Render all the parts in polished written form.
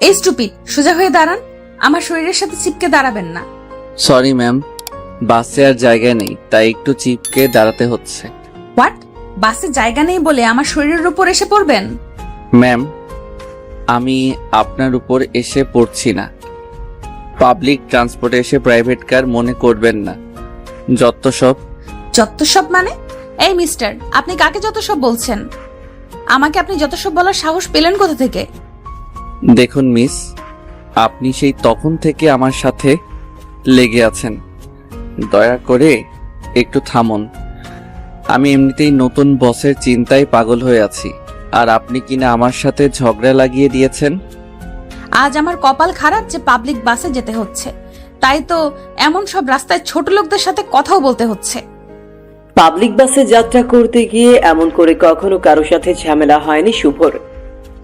এই স্টুপিড, সোজা হয়ে দাঁড়ান। আমার শরীরের সাথে চিপকে দাঁড়াবেন না। সরি ম্যাম, বাসে আর জায়গা নেই, তাই একটু চিপকে দাঁড়াতে হচ্ছে। হোয়াট? বাসে জায়গা নেই বলে আমার শরীরের উপর এসে পড়বেন? ম্যাম, আমি আপনার উপর এসে পড়ছি না। পাবলিক ট্রান্সপোর্টে এসে প্রাইভেট কার মনে করবেন না। যত সব। যত সব মানে? এই মিস্টার, আপনি কাকে যত সব বলছেন? আমাকে আপনি যত সব বলার সাহস পেলেন কোথা থেকে? দেখুন মিস, আপনি সেই তখন থেকে আমার সাথে লেগে আছেন। দয়া করে একটু থামুন। আমি এমনিতেই নতুন বসের চিন্তায় পাগল হয়ে আছি, আর আপনি কিনা আমার সাথে ঝগড়া লাগিয়ে দিয়েছেন। আজ আমার কপাল খারাপ যে পাবলিক বাসে যেতে হচ্ছে, তাই তো এমন সব রাস্তায় ছোট লোকদের সাথে কথাও বলতে হচ্ছে। পাবলিক বাসে যাত্রা করতে গিয়ে এমন করে কখনো কারো সাথে ঝামেলা হয়নি শুভর।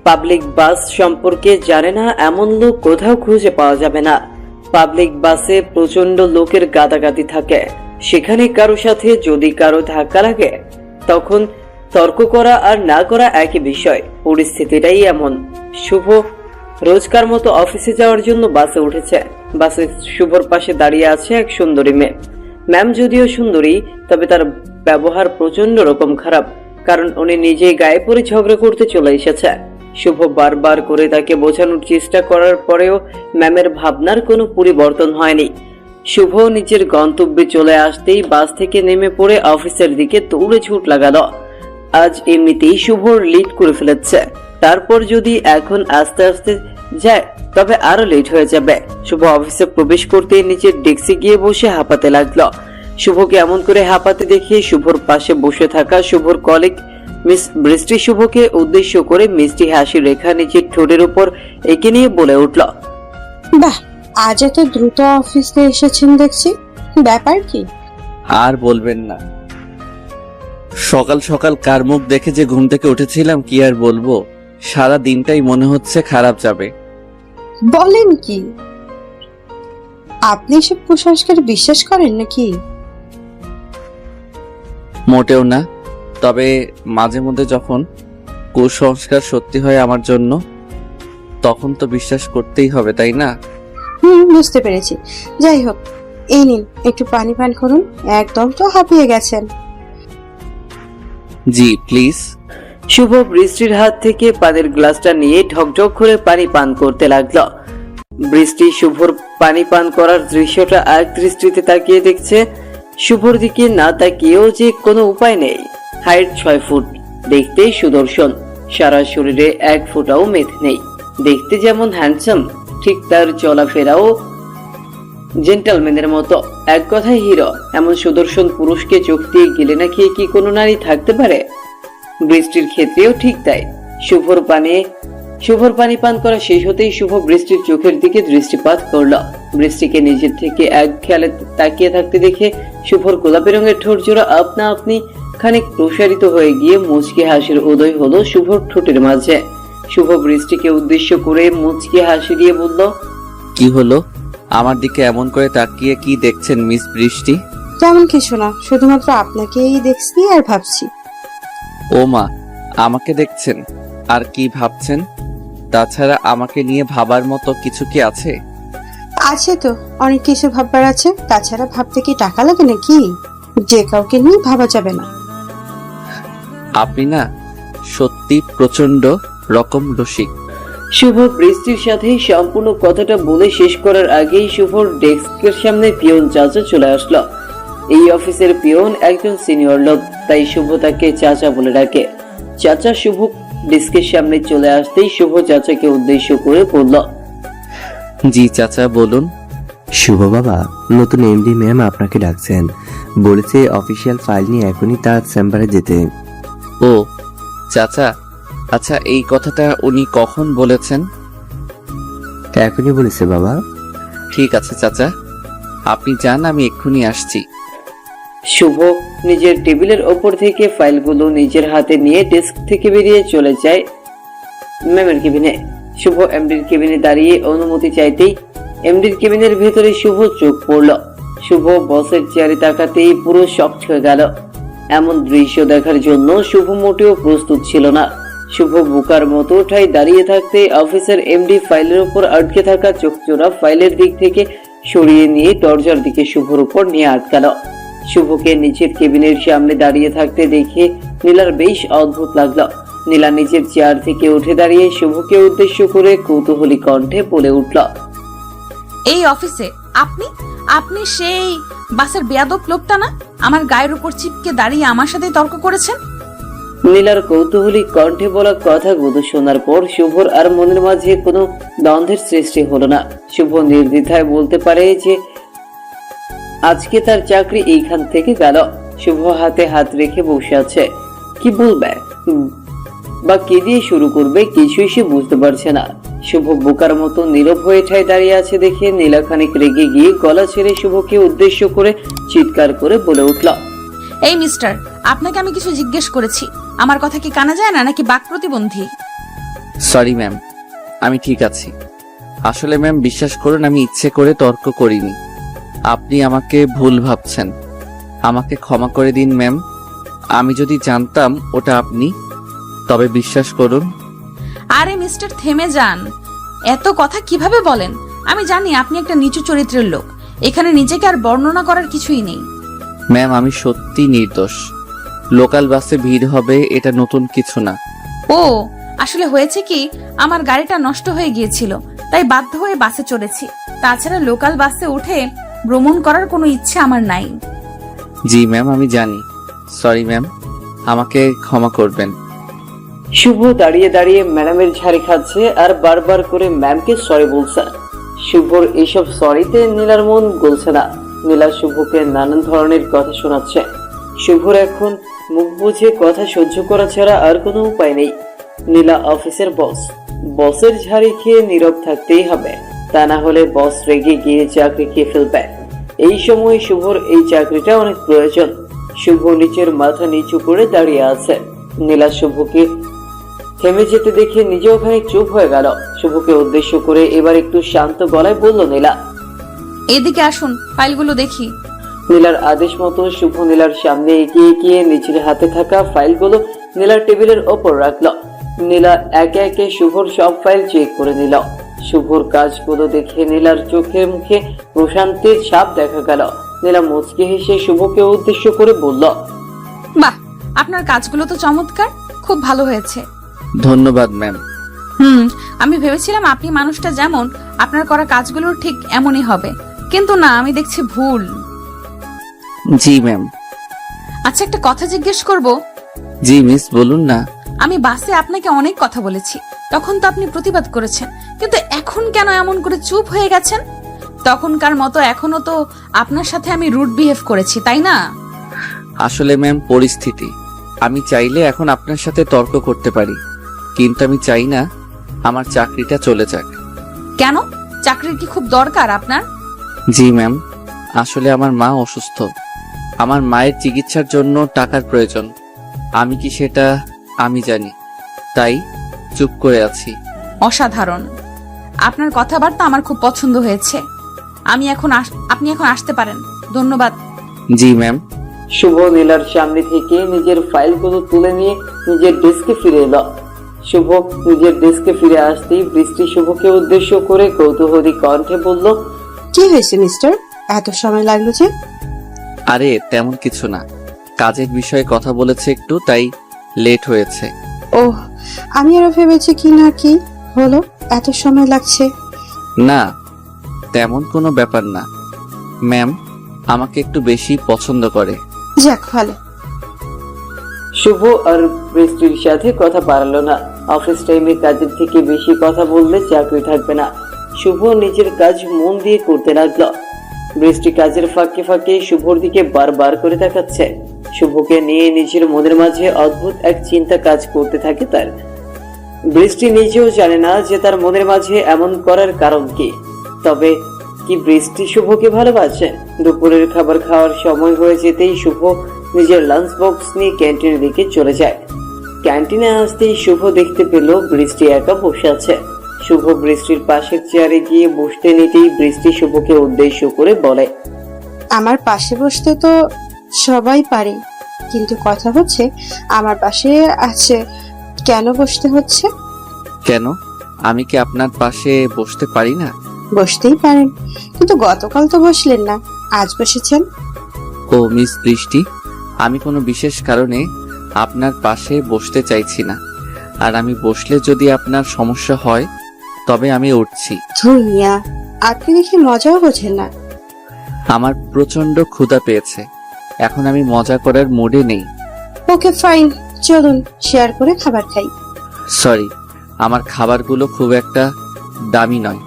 পাবলিক বাস সম্পর্কে জানে না এমন লোক কোথাও খুঁজে পাওয়া যাবে না। পাবলিক বাসে প্রচন্ড লোকের গাদাগাদি থাকে, সেখানে কারো সাথে যদি কারো ধাক্কা লাগে তখন তর্ক করা আর না করা একই বিষয়। পরিস্থিতিটাই এমন। শুভ রোজকার মতো অফিসে যাওয়ার জন্য বাসে উঠেছে। বাসে শুভর পাশে দাঁড়িয়ে আছে এক সুন্দরী মেয়ে। ম্যাম যদিও সুন্দরী, তবে তার ব্যবহার প্রচন্ড রকম খারাপ, কারণ উনি নিজেই গায়ে পড়ে ঝগড়া করতে চলে এসেছে। শুভ বারবার করে তাকে বোঝানোর চেষ্টা করার পরেও ম্যামের ভাবনার কোনো পরিবর্তন হয়নি। শুভ নিজের গন্তব্যে চলে আসতেই বাস থেকে নেমে পড়ে অফিসের দিকে দৌড়ে ছুট লাগালো। আজ এমনিতেই শুভর লিড করে ফেলেছে, তারপর যদি এখন আস্তে আস্তে যায় তবে আরো লেট হয়ে যাবে। শুভ অফিসে প্রবেশ করতে নিচের ডেস্কে গিয়ে বসে হাঁপাতে লাগলো। শুভকে এমন করে হাঁপাতে দেখে শুভর পাশে বসে থাকা শুভর কলিগ মিস বৃষ্টি শুভকে উদ্দেশ্য করে মিষ্টি হাসি রেখা নিজের ঠোঁটের উপর এঁকে নিয়ে বলে উঠল, বাহ, আজ এত দ্রুত অফিসে এসেছেন দেখছি, ব্যাপার কি? আর বলবেন না, সকাল সকাল কার মুখ দেখে যে ঘুম থেকে উঠেছিলাম কি আর বলবো। সারা দিনটাই মনে হচ্ছে খারাপ যাবে। বলেন কি? আপনি এসব কুসংস্কার বিশ্বাস করেন নাকি? মোটেও না, তবে মাঝে মধ্যে যখন কুসংস্কার সত্যি হয় আমার জন্য, তখন তো বিশ্বাস করতেই হবে, তাই না? বুঝতে পেরেছি। যাই হোক, এই নিন একটু পানি পান করুন, একদম তো হাঁপিয়ে গেছেন। জি প্লিজ। শুভ বৃষ্টির হাত থেকে পানির গ্লাসটা নিয়ে ঢকঢক করে পানি পান করতে লাগলো। বৃষ্টি শুভর পানি পান করার দৃশ্যটা এক দৃষ্টিতে তাকিয়ে দেখছে। শুভর দিকে না তাকিয়েও যে কোনো উপায় নেই। হাইট 6 ফুট, দেখতে সুদর্শন, সারা শরীরে 1 ফুটাও মেদ নেই। দেখতে যেমন হ্যান্ডসাম, ঠিক তার চলাফেরাও জেন্টলম্যানের মতো। এক কথায় হিরো। এমন সুদর্শন পুরুষকে চোখ দিয়ে গেলে না খেয়ে কি কোনো নারী থাকতে পারে? বৃষ্টির ক্ষেত্রেও ঠিক তাই। শুভর পানি পান করা শেষ হতেই শুভ বৃষ্টির চোখের দিকে দৃষ্টিপাত করল। বৃষ্টিকে নিজের থেকে এক খেয়ালে তাকিয়ে থাকতে দেখে শুভর গোলাপি রঙের ঠোঁট জোড়া আপনা আপনি খানিক প্রসারিত হয়ে গিয়ে মুচকি হাসির উদয় হলো শুভর ঠোঁটের মাঝে। শুভ বৃষ্টিকে উদ্দেশ্য করে মুচকি হাসি দিয়ে বলল, কি হলো? আমার দিকে এমন করে তাকিয়ে কি দেখছেন মিস বৃষ্টি? তেমন কিছু না, শুধুমাত্র আপনাকেই দেখছি আর ভাবছি। ও মা, আমাকে দেখছেন আর কি ভাবছেন? তাছাড়া আমাকে নিয়ে ভাবার মতো কিছু কি আছে? আছে তো, অনেক কিছু ভাববার আছে। তাছাড়া ভাবতে কি টাকা লাগে নাকি? যে কাউকে নিয়ে ভাবা যাবে না। আপনি না সত্যি প্রচন্ড রকম রসিক। শুভ বৃষ্টির সাথে সম্পূর্ণ কথাটা বলে শেষ করার আগেই শুভর ডেস্কের সামনে পিয়ন চাচা চলে আসলো। এই অফিসের পিয়ন একজন সিনিয়র লোক, তাই শুভ তাকে চাচা বলে ডাকে। চাচা শুভ ডেস্কের সামনে চলে আসতেই শুভ চাচাকে উদ্দেশ্য করে বলল, জি চাচা বলুন। শুভ বাবা, নতুন এমডি ম্যাম আপনাকে ডাকছেন, বলেছে অফিসিয়াল ফাইল নিয়ে এখনই তার চেম্বারে যেতে। ও চাচা, আচ্ছা এই কথাটা উনি কখন বলেছেন? এখনই বলেছে বাবা। ঠিক আছে চাচা, আপনি যান, আমি এক্ষুনি আসছি। শুভ নিজের টেবিলের ওপর থেকে ফাইলগুলো নিজের হাতে নিয়ে ডেস্ক থেকে বেরিয়ে চলে যায় ম্যামের কেবিনে। শুভ এমডির কেবিনে দাঁড়িয়ে অনুমতি চাইতেই এমডির কেবিনের ভেতরে শুভ চোখ পড়ল। শুভ বসের চেয়ারে তাকাতেই পুরো শক হয়ে গেল। এমন দৃশ্য দেখার জন্য শুভ মোটেও প্রস্তুত ছিল না। শুভ বুকার মতো ঠাই দাঁড়িয়ে থাকতে অফিসার এমডি ফাইলের উপর আটকে থাকা চোখচোরা ফাইলের দিক থেকে সরিয়ে নিয়ে দরজার দিকে শুভর উপর নিয়ে আটকালো। শুভকে নিচের কেবিনের সামনে দাঁড়িয়ে থাকতে দেখে নীলার বেশ অদ্ভুত লাগলো। নীলা নিজের চেয়ার থেকে উঠে দাঁড়িয়ে শুভকে উদ্দেশ্য করে কৌতূহলী কণ্ঠে বলে উঠল, এই অফিসে আপনি আপনি সেই বাসের বেয়াদব লোকটা না, আমার গায়ের উপর চিপকে দাঁড়িয়ে আমার সাথে তর্ক করেছেন? নীলার কৌতূহলী কণ্ঠে বলা কথাগুলো শোনার পর শুভর আর মনের মাঝে কোনো দ্বন্দ্বের সৃষ্টি হলো না। শুভ নির্দ্বিধায় বলতে পারে যে আজকে তার চাকরি এইখান থেকে গেল। শুভ হাতে হাত রেখে বসে আছে। কি বলবে বা কি দিয়ে শুরু করবে কিছুই সে বুঝতে পারছে না। শুভ বোকার মতো নীরব হয়ে ঠায় দাঁড়িয়ে আছে দেখে নীলা খানিক রেগে গিয়ে গলা ছেড়ে শুভকে উদ্দেশ্য করে চিৎকার করে বলে উঠল, এই মিস্টার, আপনাকে আমি কিছু জিজ্ঞেস করেছি, আমার কথা কি কানে যায় না নাকি বাক প্রতিবন্ধী? সরি ম্যাম, আমি ঠিক আছি। আসলে ম্যাম বিশ্বাস করুন, আমি ইচ্ছে করে তর্ক করিনি। আপনি আমাকে ভুল ভাবছেন। আমাকে ক্ষমা করে দিন ম্যাম। আমি যদি জানতাম ওটা আপনি, তবে বিশ্বাস করুন। আরে মিস্টার, থেমে যান। এত কথা কিভাবে বলেন? আমি জানি আপনি একটা নিচু চরিত্রের লোক। এখানে নিজেকে আর বর্ণনা করার কিছুই নেই। ম্যাম আমি সত্যি নির্দোষ। লোকাল বাসে ভিড় হবে এটা নতুন কিছু না। ও, আসলে হয়েছে কি, আমার গাড়িটা নষ্ট হয়ে গিয়েছিল, তাই বাধ্য হয়ে বাসে চড়েছি। তাছাড়া লোকাল বাসে উঠে ভ্রমণ করার কোনো ইচ্ছে আমার নাই। জি ম্যাম আমি জানি। সরি ম্যাম, আমাকে ক্ষমা করবেন। শুভ দাঁড়িয়ে দাঁড়িয়ে ম্যাডামের ঝাড়ি খাচ্ছে আর বারবার করে ম্যামকে সরি বলছে। শুভর এইসব সরিতে নীলার মন গলছে না। নীলা শুভকে নানান ধরনের কথা শোনাচ্ছে। শুভর এখন মুখ বুঝে কথা সহ্য করা ছাড়া আর কোনো উপায় নেই। নীলা অফিসের বস, বসের ঝাড়ি খেয়ে নীরব থাকতেই হবে, তা না হলে বস রেগে গিয়ে চাকরি খেয়ে ফেলবে। এই সময় শুভর এই চাকরিটা অনেক প্রয়োজন। শুভ নিচের মাথা নিচু করে দাঁড়িয়ে আছে। নীলা শুভকে থেমে যেতে দেখে নিজেও খানিক চুপ হয়ে গেল। শুভকে উদ্দেশ্য করে এবার একটু শান্ত গলায় বলল, নীলা এদিকে আসুন, ফাইলগুলো দেখি। নীলার আদেশ মতো শুভ নীলার সামনে এগিয়ে গিয়ে নিচের হাতে থাকা ফাইলগুলো নীলার টেবিলের ওপর রাখলো। নীলা একে একে শুভর সব ফাইল চেক করে নিল। শুভর কাজগুলো দেখে নীলার চোখে মুখে প্রশান্তির ছাপ দেখা গেল। নীলা মুচকি হেসে শুভকে উদ্দেশ্য করে বলল, বাহ, আপনার কাজগুলো তো চমৎকার, খুব ভালো হয়েছে। ধন্যবাদ ম্যাম। আমি ভেবেছিলাম আপনি মানুষটা যেমন, আপনার করা কাজগুলো ঠিক এমনই হবে, কিন্তু না, আমি দেখছি ভুল। জি ম্যাম। আচ্ছা, একটা কথা জিজ্ঞেস করব? জি মিস বলুন না। আমি বাসে আপনাকে অনেক কথা বলেছি, তখন তো আপনি প্রতিবাদ করেছেন, কিন্তু এখন কেন এমন করে চুপ হয়ে গেছেন? তখনকার মতো এখনো তো আপনার সাথে আমি রুড বিহেভ করেছি, তাই না? আসলে ম্যাম পরিস্থিতি। আমি চাইলে এখন আপনার সাথে তর্ক করতে পারি, কিন্তু আমি চাই না আমার চাকরিটা চলে যাক। কেন? চাকরির কি খুব দরকার আপনার? জি ম্যাম, আসলে আমার মা অসুস্থ। আমার মায়ের চিকিৎসার জন্য টাকার প্রয়োজন। আমি কি সেটা আমি জানি, তাই চুপ করে আছি। অসাধারণ, আপনার কথাবার্তা আমার খুব পছন্দ হয়েছে। আপনি এখন আসতে পারেন। ধন্যবাদ। জি ম্যাম। শুভ নীলার সামনে থেকে নিজের ফাইলগুলো তুলে নিয়ে নিজের ডেস্কে ফিরে এলো। শুভ নিজের ডেস্কে ফিরে আসতেই বৃষ্টি শুভকে উদ্দেশ্য করে কৌতূহলী কণ্ঠে বলল, কি হয়েছে মিস্টার, এত সময় লাগলো যে? আরে তেমন কিছু না, কাজের বিষয়ে কথা বলেছে একটু, তাই লেট হয়েছে। ওহ, আমি আরো ভেবেছি কি না কি হলো এত সময় লাগছে। না, তেমন কোনো ব্যাপার না। ম্যাম আমাকে একটু বেশি পছন্দ করে। যাক ভালো। শুভ আর বৃষ্টির সাথে কথা বাড়ালো না। অফিস টাইমে কাজের থেকে বেশি কথা বললে চাকরি থাকবে না। শুভ নিজের কাজ মন দিয়ে করতে লাগলো। বৃষ্টি কাজের ফাঁকে ফাঁকে শুভর দিকে বারবার করে তাকাচ্ছে। শুভকে নিয়ে নিজের মনের মাঝে অদ্ভুত এক চিন্তা কাজ করতে থাকে তার। বৃষ্টি নিজেও জানে না যে তার মনের মাঝে এমন করার কারণ কি। তবে কি বৃষ্টি শুভকে ভালোবাসে? দুপুরের খাবার খাওয়ার সময় হয়ে যেতেই শুভ নিজের লাঞ্চ বক্স নিয়ে ক্যান্টিনের দিকে চলে যায়। ক্যান্টিনে আসতেই শুভ দেখতে পেল বৃষ্টি একা বসে আছে। শুভ বৃষ্টির পাশের চেয়ারে গিয়ে বসতে নিতেই বৃষ্টি শুভকে উদ্দেশ্য করে বলে, আমার পাশে বসতে তো সবাই পারে, কিন্তু কথা হচ্ছে আমার পাশে আছে কেন বসতে হচ্ছে? কেন? আমি কি আপনার পাশে বসতে পারি না? বসতেই পারেন, কিন্তু গতকাল তো বসলেন না, আজ বসেছেন। ও মিস বৃষ্টি, আমি কোনো বিশেষ কারণে আপনার পাশে বসতে চাইছি না। আর আমি বসলে যদি আপনার সমস্যা হয় তবে আমি উঠছি। ধুইয়া, আপনি দেখি মজাও বোঝেন না। আমার প্রচন্ড ক্ষুধা পেয়েছে, এখন আমি মজা করার মুডে নেই। ওকে ফাইন, চলুন শেয়ার করে খাবার খাই। সরি, আমার খাবারগুলো খুব একটা দামি নয়,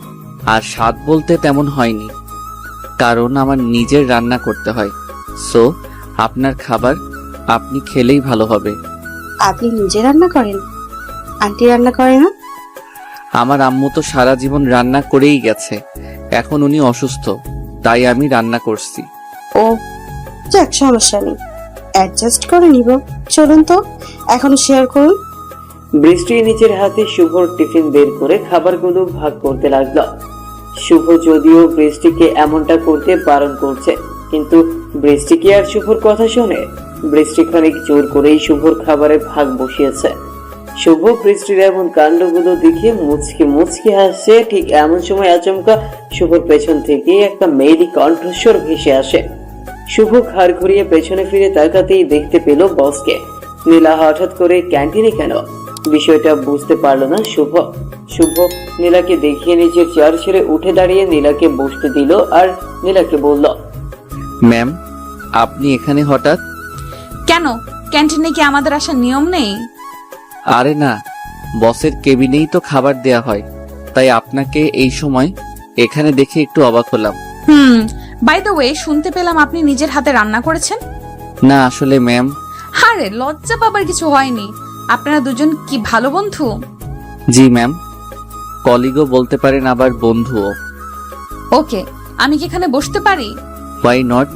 আর স্বাদ বলতে তেমন হয়নি, কারণ আমার নিজের রান্না করতে হয়। সো আপনার খাবার আপনি খেলেই ভালো হবে। আপনি নিজে রান্না করেন? আন্টি রান্না করে না? আমার আম্মু তো সারা জীবন রান্না করেই গেছে, এখন উনি অসুস্থ, তাই আমি রান্না করছি। ও যাক, সমস্যা নেই, অ্যাডজাস্ট করে নিব। চলুন তো এখন শেয়ার করুন। বৃষ্টি নিজের হাতে শুভর টিফিন বের করে খাবারগুলো ভাগ করতে লাগলো। শুভ যদিও বৃষ্টিকে এমনটা করতে বারণ করছে, কিন্তু বৃষ্টি কি আর শুভর কথা শোনে? বৃষ্টি খানিক জোর করেই শুভর খাবারের ভাগ বসিয়েছে। শুভ বৃষ্টির এমন কাণ্ডগুলো দেখে মুচকি মুচকি হাসছে। ঠিক এমন সময় আচমকা শুভর পেছন থেকে একটা মেয়েলি কণ্ঠস্বর ভেসে আসে। শুভ ঘাড় ঘুরিয়ে পেছনে ফিরে তাকাতেই দেখতে পেল বসকে। নীলা হঠাৎ করে ক্যান্টিনে কেন, বিষয়টা বুঝতে পারলো না শুভ। শুভ নীলাকে দেখিয়ে নিজের চেয়ার ছেড়ে উঠে দাঁড়িয়ে নীলাকে বসতে দিল আর নীলাকে বলল, ম্যাম, আপনি এখানে হঠাৎ? কেন, ক্যান্টিনে কি আমাদের আসার নিয়ম নেই? আরে না, বসের কেবিনেই তো খাবার দেয়া হয়, তাই আপনাকে এই সময় এখানে দেখে একটু অবাক হলাম। বাই দ্য ওয়ে, শুনতে পেলাম আপনি নিজের হাতে রান্না করেছেন। না আসলে ম্যাম। আরে লজ্জা পাবার কিছু হয়নি, আপনারা দুজন কি ভালো বন্ধু? জি ম্যাম, কলিগও বলতে পারেন, আবার বন্ধুও। ওকে, আমি কি এখানে বসতে পারি? Why not,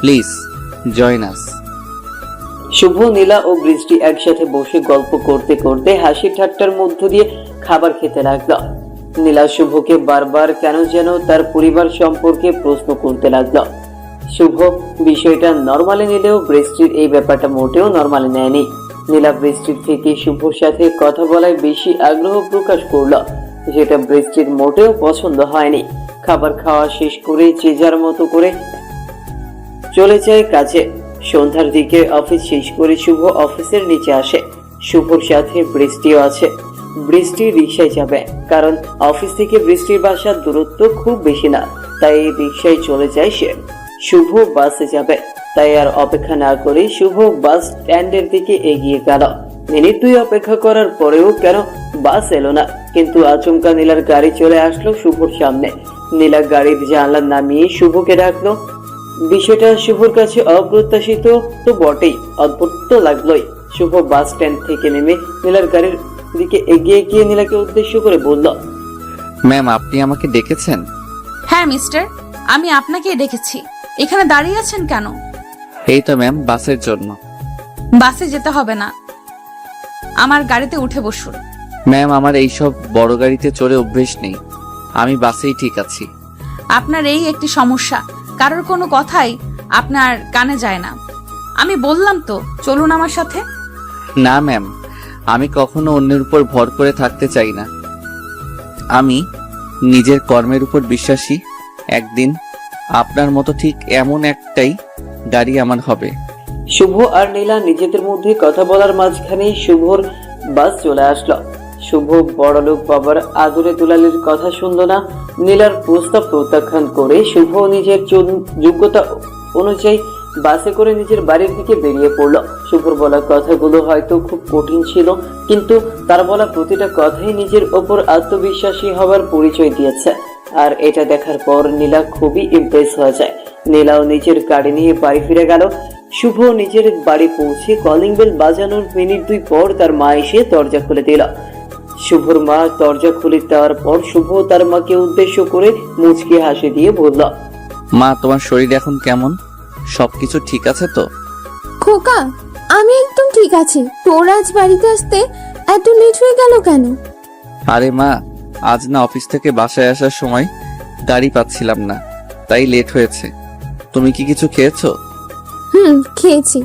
please join us. Shubho, Nila ও বৃষ্টি একসাথে বসে গল্প করতে করতে হাসি ঠাট্টার মধ্য দিয়ে খাবার খেতে লাগলো। নীলা শুভকে বারবার কেন যেন তার পরিবার সম্পর্কে প্রশ্ন করতে লাগলো। শুভ বিষয়টা নরমালি নিলেও বৃষ্টির এই ব্যাপারটা মোটেও নরমালি নেয়নি। নীলা বৃষ্টির থেকে শুভর সাথে কথা বলায় বেশি আগ্রহ প্রকাশ করলো, যেটা বৃষ্টির মোটেও পছন্দ হয়নি। খাবার খাওয়া শেষ করে যে যার মতো করে চলে যায় কাজে। সন্ধ্যার দিকে অফিস শেষ করে শুভ অফিসের নিচে আসে। শুভর সাথে বৃষ্টিও আছে। বৃষ্টি রিকশায় যাবে, কারণ অফিস থেকে বৃষ্টির বাসার দূরত্ব খুব বেশি না, তাই রিকশায় চলে যায় সে। শুভ বাসে যাবে, তাই আর অপেক্ষা না করে শুভ বাস স্ট্যান্ডের দিকে এগিয়ে গেল। মিনিট 2 অপেক্ষা করার পরেও কেন বাস এলো না, কিন্তু আচমকা নীলার গাড়ি চলে আসলো শুভর সামনে। নীলা গাড়ির জানলা নামিয়ে শুভকে ডাকলো। বিষয়টা শুভর কাছে অপ্রত্যাশিত তো বটেই, অদ্ভুত তো লাগলোই। শুভ বাস স্ট্যান্ড থেকে নেমে নীলার গাড়ির দিকে এগিয়ে গিয়ে নীলাকে উদ্দেশ্য করে বলল, ম্যাম, আপনি আমাকে ডেকেছেন? হ্যাঁ মিস্টার, আমি আপনাকে ডেকেছি। এখানে দাঁড়িয়ে আছেন কেন? এই তো ম্যাম, বাসের জন্য। বাসে যেতে হবে না, আমার গাড়িতে উঠে বসুন। ম্যাম, আমার এইসব বড় গাড়িতে চড়ে অভ্যেস নেই, আমি বাসেই ঠিক আছি। আপনার এই একটি সমস্যা, কারোর কোনো কথাই আপনার কানে যায় না। আমি বললাম তো, চলুন আমার সাথে। না ম্যাম, আমি কখনো অন্যের উপর ভর করে থাকতে চাই না। আমি নিজের কর্মের উপর বিশ্বাসী। একদিন আপনার মতো ঠিক এমন একটাই গাড়ি আমার হবে। শুভ আর নীলা নিজেদের মধ্যে কথা বলার মাঝখানেই শুভর বাস চলে আসলো। শুভ বড়লোক বাবার আদরে দুলালির কথা শুনলো না। নীলার প্রস্তাব প্রত্যাখ্যান করে শুভ নিজের যোগ্যতা অনুযায়ী বাসে করে নিজের বাড়ির দিকে বেরিয়ে পড়লো। শুভর বলা কথাগুলো হয়তো খুব কঠিন ছিল, কিন্তু তার বলা প্রতিটা কথাই নিজের ওপর আত্মবিশ্বাসী হওয়ার পরিচয় দিয়েছে। আর এটা দেখার পর নীলা খুবই ইমপ্রেস হয়ে যায়। নীলাও নিজের গাড়ি নিয়ে বাড়ি ফিরে গেল। শুভ নিজের বাড়ি পৌঁছে কলিং বেল বাজানোর মিনিট 2 পর তার মা এসে দরজা খুলে দিল। শুভর মা দরজা খুলে দেওয়ার পর শুভ তার মাকে উদ্দেশ্য করে মুচকি হাসি দিয়ে বলল, মা, তোমার শরীর এখন কেমন? সবকিছু ঠিক আছে তো? খোকা, আমি একদম ঠিক আছি। তোর আজ বাড়িতে আসতে এত লেট হয়ে গেল কেন? আরে মা, আজ না অফিস থেকে বাসায় আসার সময় গাড়ি পাচ্ছিলাম না, তাই লেট হয়েছে। তুমি কি কিছু খেয়েছো? খেয়েছি।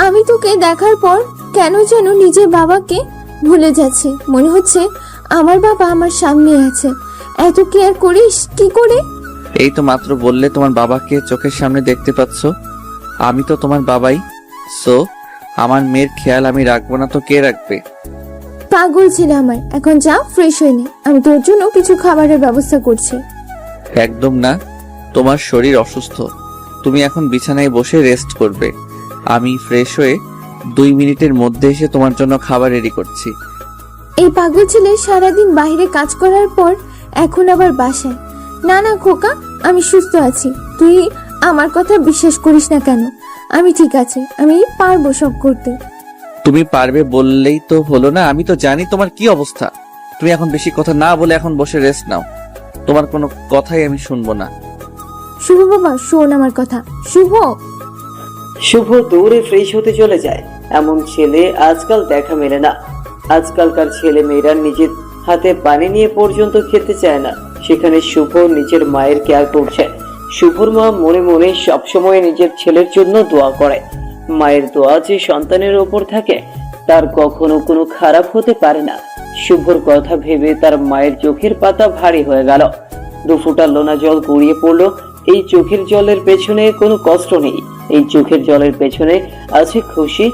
আমি তোকে দেখার পর কেন যেন নিজের বাবাকে ভুলে যাচ্ছি, মনে হচ্ছে আমার বাবা আমার সামনে আছে। এত কেয়ার করিস কি করে? এই তো মাত্র বললে তোমার বাবাকে চোখের সামনে দেখতে পাচ্ছ, আমি তো তোমার বাবাই। সো আমার মেয়ের খেয়াল আমি রাখবো না তো কে রাখবে? পাগল ছিল আমার। এখন যা, ফ্রেশ হয়ে নে, আমি তোর জন্য কিছু খাবারের ব্যবস্থা করছি। একদম না, তোমার শরীর অসুস্থ, তুমি এখন বিছানায় বসে রেস্ট করবে। আমি ফ্রেশ হয়ে 2 মিনিটের মধ্যে এসে তোমার জন্য খাবার রেডি করছি। এই পাগল ছেলে সারাদিন বাইরে কাজ করার পর এখন আবার বাসায়। না না খোকা, আমি সুস্থ আছি। তুই আমার কথা বিশ্বাস করিস না কেন? আমি ঠিক আছে, আমি পারবো সব করতে। তুমি পারবে বললেই তো হলো না, আমি তো জানি তোমার কি অবস্থা। তুমি এখন বেশি কথা না বলে এখন বসে রেস্ট নাও, তোমার কোনো কথাই আমি শুনবো না। শুভ বাবা, শোন আমার কথা। শুভ। শুভ দৌড়ে ফ্রেশ হতে চলে যায়। এমন ছেলে আজকাল দেখা মেলে না। আজকালকার ছেলে মেয়েরা নিজের হাতে পানি নিয়ে পর্যন্ত খেতে চায় না, সেখানে শুভ নিজের মায়ের কেয়ার করছে। শুভর মা মনে মনে সবসময় নিজের ছেলের জন্য দোয়া করে। মায়ের দোয়া যে সন্তানের ওপর থাকে তার কখনো কোনো খারাপ হতে পারে না। শুভর কথা ভেবে তার মায়ের চোখের পাতা ভারী হয়ে গেল। 2 ফোঁটা লোনা জল গড়িয়ে পড়লো। এই চোখের জলের পেছনে কোনো কষ্ট নেই, এই চোখের জলের পেছনে আছে খুশি।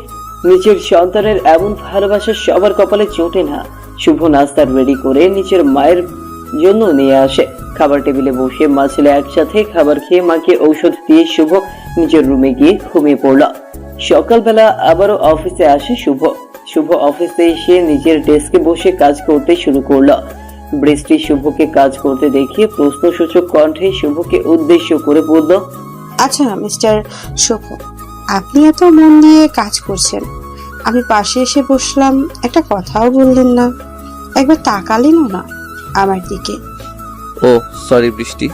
নিজের সন্তানের এমন ভালোবাসা সবার কপালে জোটে না। শুভ নাস্তা রেডি করে নিজের মায়ের জন্য নিয়ে আসে। খাবার টেবিলে বসে মা ছেলে একসাথে খাবার খেয়ে মাকে ঔষধ দিয়ে শুভ নিজের রুমে গিয়ে ঘুমিয়ে পড়ল। সকালবেলা আবারও অফিসে আসে শুভ। শুভ অফিসে এসে নিজের ডেস্কে বসে কাজ করতে শুরু করলো। বৃষ্টি শুভকে কাজ করতে দেখিয়ে প্রশ্নসূচক কণ্ঠে শুভকে উদ্দেশ্য করে বলল, আচ্ছা মিস্টার শুভ, আপনি এত মন দিয়ে কাজ করছেন, আমি পাশে এসে বসলাম, একটা কথাও বললেন না, একবার তাকালেনও না আমার দিকে। ও সরি বৃষ্টি,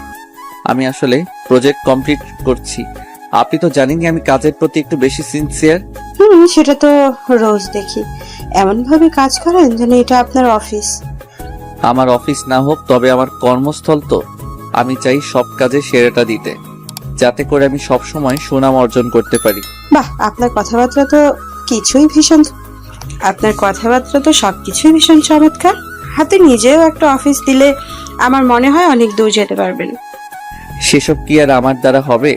আমি আসলে প্রজেক্ট কমপ্লিট করছি। আপনি তো জানেনই আমি কাজের প্রতি একটু বেশি সিনসিয়ার। সেটা তো রোজ দেখি, এমন ভাবে কাজ করেন যেন এটা আপনার অফিস। আমার অফিস না হোক, তবে আমার কর্মস্থল তো। আমি চাই সব কাজে সেরাটা দিতে, যাতে করে আমি সব সময় সুনাম অর্জন করতে পারি। বাহ, আপনার কথাবার্তা তো সবকিছুই ভীষণ চমৎকার। হাতে নিজেও একটা অফিস দিলে আমার মনে হয় অনেক দূর যেতে পারবেন। সেসব কি আর আমার দ্বারা হবে?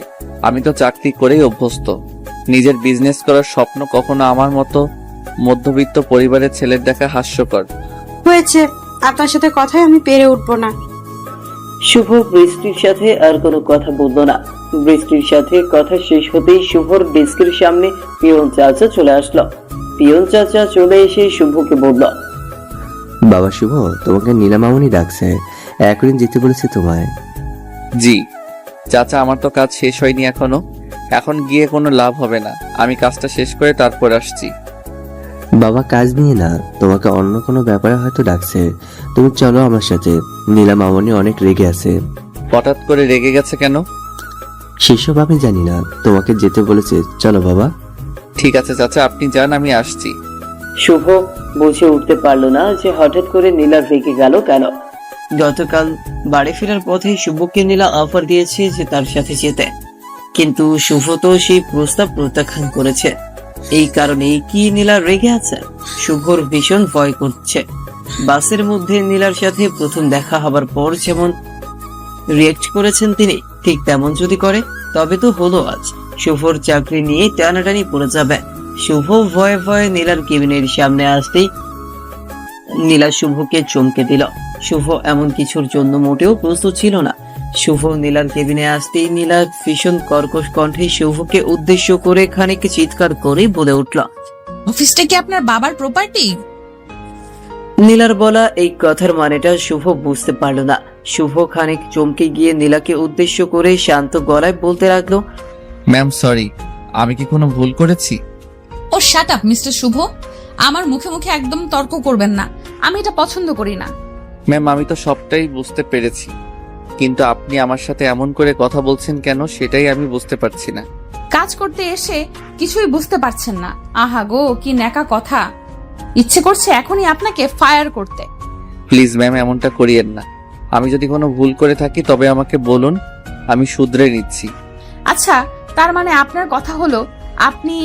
আমি তো চাকরি করেই অভ্যস্ত। নিজের বিজনেস করার স্বপ্ন কখনো আমার মতো মধ্যবিত্ত পরিবারের ছেলের দেখা হাস্যকর। হয়েছে, আপনার সাথে কথাই আমি পেরে উঠবো না। শুভ বৃষ্টির সাথে আর কোনো কথা বলল না। বৃষ্টির সাথে কথা শেষ হতেই শুভর ডেস্কের সামনে পিয়ন চাচা চলে আসলো। পিয়ন চাচা চলে এসে শুভকে বলল, বাবা শুভ, তোমাকে নীলা মামুনি ডাকছে, এখনই যেতে বলেছে তোমায়। জি চাচা, আমার তো কাজ শেষ হয়নি এখনো। এখন গিয়ে কোনো লাভ হবে না, আমি কাজটা শেষ করে তারপর আসছি। বাবা কাজ নিয়ে না, তোমাকে অন্য কোনো ব্যাপারে হয়তো ডাকছে, তুমি চলো আমার সাথে। নীলা মামুনি অনেক রেগে আছে। হঠাৎ করে রেগে গেছে কেন? সেসব আমি জানি না, তোমাকে যেতে বলেছে, চলো বাবা। ঠিক আছে চাচা, আপনি যান, আমি আসছি। শুভ বুঝে উঠতে পারলো না যে হঠাৎ করে নীলা রেগে গেল কেন। গতকাল বাড়ি ফেরার পথে শুভকে নীলা অফার দিয়েছে যে তার সাথে যেতে, কিন্তু শুভ তো সেই প্রস্তাব প্রত্যাখ্যান করেছে। এই কারণেই কি নীলা রেগে আছে? শুভর ভীষণ ভয় করছে। বাসের মধ্যে নীলার সাথে প্রথম দেখা হবার পর যেমন রিয়েক্ট করেছেন তিনি, ঠিক তেমন যদি করে তবে তো হলো আজ শুভর চাকরি নিয়ে টানাটানি পড়ে যাবে। শুভ ভয়ে ভয়ে নীলার কেবিনের সামনে আসতেই নীলা শুভকে চমকে দিল। শুভ এমন কিছুর জন্য মোটেও প্রস্তুত ছিল না। শুভ নীলার কেবিনে আসতেই নীলা ভীষণ কর্কশ কণ্ঠে শুভকে উদ্দেশ্য করে খানিক চিৎকার করে বলে উঠল, অফিসটা কি আপনার বাবার প্রপার্টি? নীলার বলা এই কথার মানেটা শুভ বুঝতে পারল না। শুভ খানিক চমকে গিয়ে নীলাকে উদ্দেশ্য করে শান্ত গলায় বলতে লাগলো, ম্যাম সরি, আমি কি কোনো ভুল করেছি? ও শাট আপ মিস্টার শুভ, আমার মুখে মুখে একদম তর্ক করবেন না, আমি এটা পছন্দ করি না। ম্যাম আমি তো সবটাই বুঝতে পেরেছি, কিন্তু আপনি আমার সাথে এমন করে কথা বলছেন কেন সেটাই আমি বুঝতে পারছি না। কাজ করতে এসে কিছুই বুঝতে পারছেন না? আহা গো, কি ন্যাকা কথা! ইচ্ছে করছে এখনই আপনাকে ফায়ার করতে। প্লিজ ম্যাম এমনটা করিয়েন না। আমি যদি কোনো ভুল করে থাকি তবে আমাকে বলুন, আমি শুধরে নিচ্ছি। আচ্ছা, তার মানে আপনার কথা হলো আপনি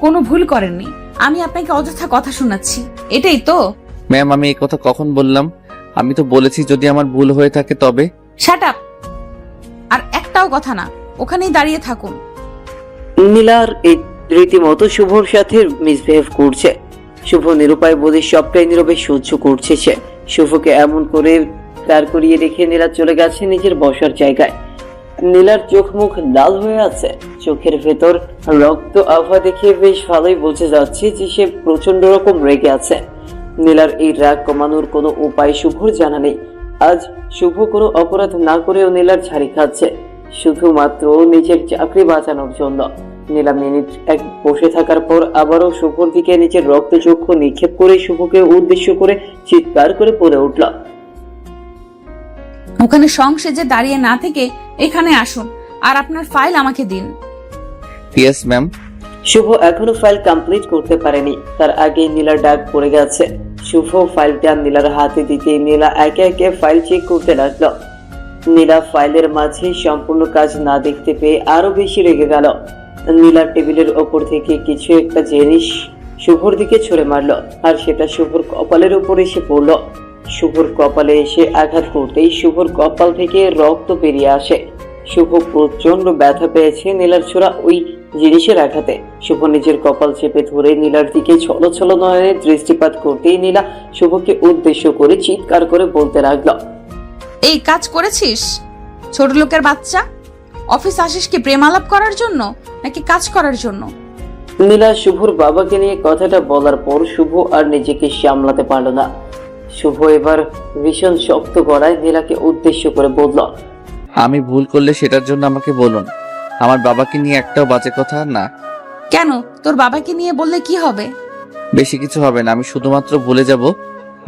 কোনো ভুল করেননি, আমি আপনাকে অযথা কথা শোনাচ্ছি, এটাই তো? ম্যাম, আমি এই কথা কখন বললাম? আমি তো বলেছি যদি আমার ভুল হয়ে থাকে তবে। Shut up! আর একটাও কথা না, ওখানেই দাঁড়িয়ে থাকুন। নীলার এই রীতিমতো শুভর সাথে মিসবিহেভ করছে। শুভ নিরুপায় বোধে সবটাই নীরবে সহ্য করছে সে। শুভকে এমন করে দাঁড় করিয়ে রেখে নীলা চলে গেছে নিজের বসার জায়গায়। নীলার চোখ মুখ লাল হয়ে আছে, চোখের ভেতর রক্ত আভা দেখে বেশ ভালোই বোঝা যাচ্ছে যে সে প্রচন্ড রকম রেগে আছে। নীলার এই রাগ কমানোর কোনো উপায় শুভর জানা নেই। আজ শুভ কোনো অপরাধ না করেও নীলার ঝাড়ি খাচ্ছে শুধুমাত্র নিজের চাকরি বাঁচানোর জন্য। নীলা মিনিট এক বসে থাকার পর আবারও শুভর দিকে নিজের রক্তচক্ষু নিক্ষেপ করে শুভকে উদ্দেশ্য করে চিৎকার করে পড়ে উঠল। ওখানে সংসেজে দাঁড়িয়ে না থেকে এখানে আসুন আর আপনার ফাইল আমাকে দিন। Yes ma'am. শুভ এখনো ফাইল কমপ্লিট করতে পারেনি, তার আগে নীলার ডাক পড়ে গেছে। শুভ ফাইলটা নীলার হাতে দিতে নীলা একে একে ফাইল চেক করতে লাগলো। নীলা ফাইলের মাঝে সম্পূর্ণ কাজ না দেখতে পেয়ে আরো বেশি রেগে গেল। নীলার টেবিলের ওপর থেকে কিছু একটা জিনিস শুভর দিকে ছুঁড়ে মারলো, আর সেটা শুভর কপালের উপর এসে পড়লো। শুভর কপালে এসে আঘাত করতেই শুভর কপাল থেকে রক্ত বেরিয়ে আসে। শুভ প্রচন্ড ব্যথা পেয়েছে নীলার ছোড়া ওই জিনিসের আঘাতে। শুভ নিজের কপাল চেপে ধরে নীলার দিকে ছলো ছলো নয়নে দৃষ্টিপাত করতেই নীলা শুভকে উদ্দেশ্য করে চিৎকার করে বলতে লাগলো, এই কাজ করেছিস ছোট লোকের বাচ্চা? অফিস আসিস কি প্রেম আলাপ করার জন্য নাকি কাজ করার জন্য? নীলা শুভর বাবাকে নিয়ে কথাটা বলার পর শুভ আর নিজেকে সামলাতে পারল না। শুভ এবার ভীষণ শক্ত গলায় নীলাকে উদ্দেশ্য করে বলল, আমি ভুল করলে সেটার জন্য আমাকে বলুন। আমার বাবাকে নিয়ে একটাও বাজে কথা না। কেন? তোর বাবাকে নিয়ে বললে কি হবে? বেশি কিছু হবে না, আমি শুধুমাত্র বলে যাব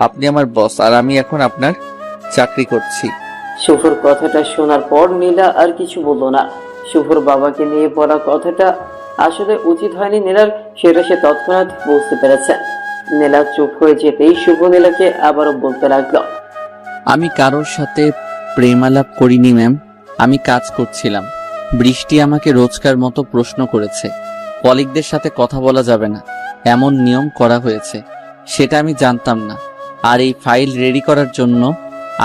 আপনি আমার বস আর আমি এখন আপনার চাকরি করছি। শুভর কথাটা শোনার পর নীলা আর কিছু বলল না। শুভর বাবাকে নিয়ে বলা কথাটা আসলে উচিত হয়নি নীলার, সেটা সে তৎক্ষণাৎ বুঝতে পেরেছে। নীলা চুপ হয়ে যেতেই শুভ নীলাকে আবারও বলতে লাগলো, আমি কারোর সাথে প্রেমালাপ করিনি ম্যাম, আমি কাজ করছিলাম। বৃষ্টি আমাকে রোজকার মতো প্রশ্ন করেছে কলিগদের সাথে কথা বলা যাবে না, এমন নিয়ম করা হয়েছে, সেটা আমি জানতাম না। আর এই ফাইল রেডি করার জন্য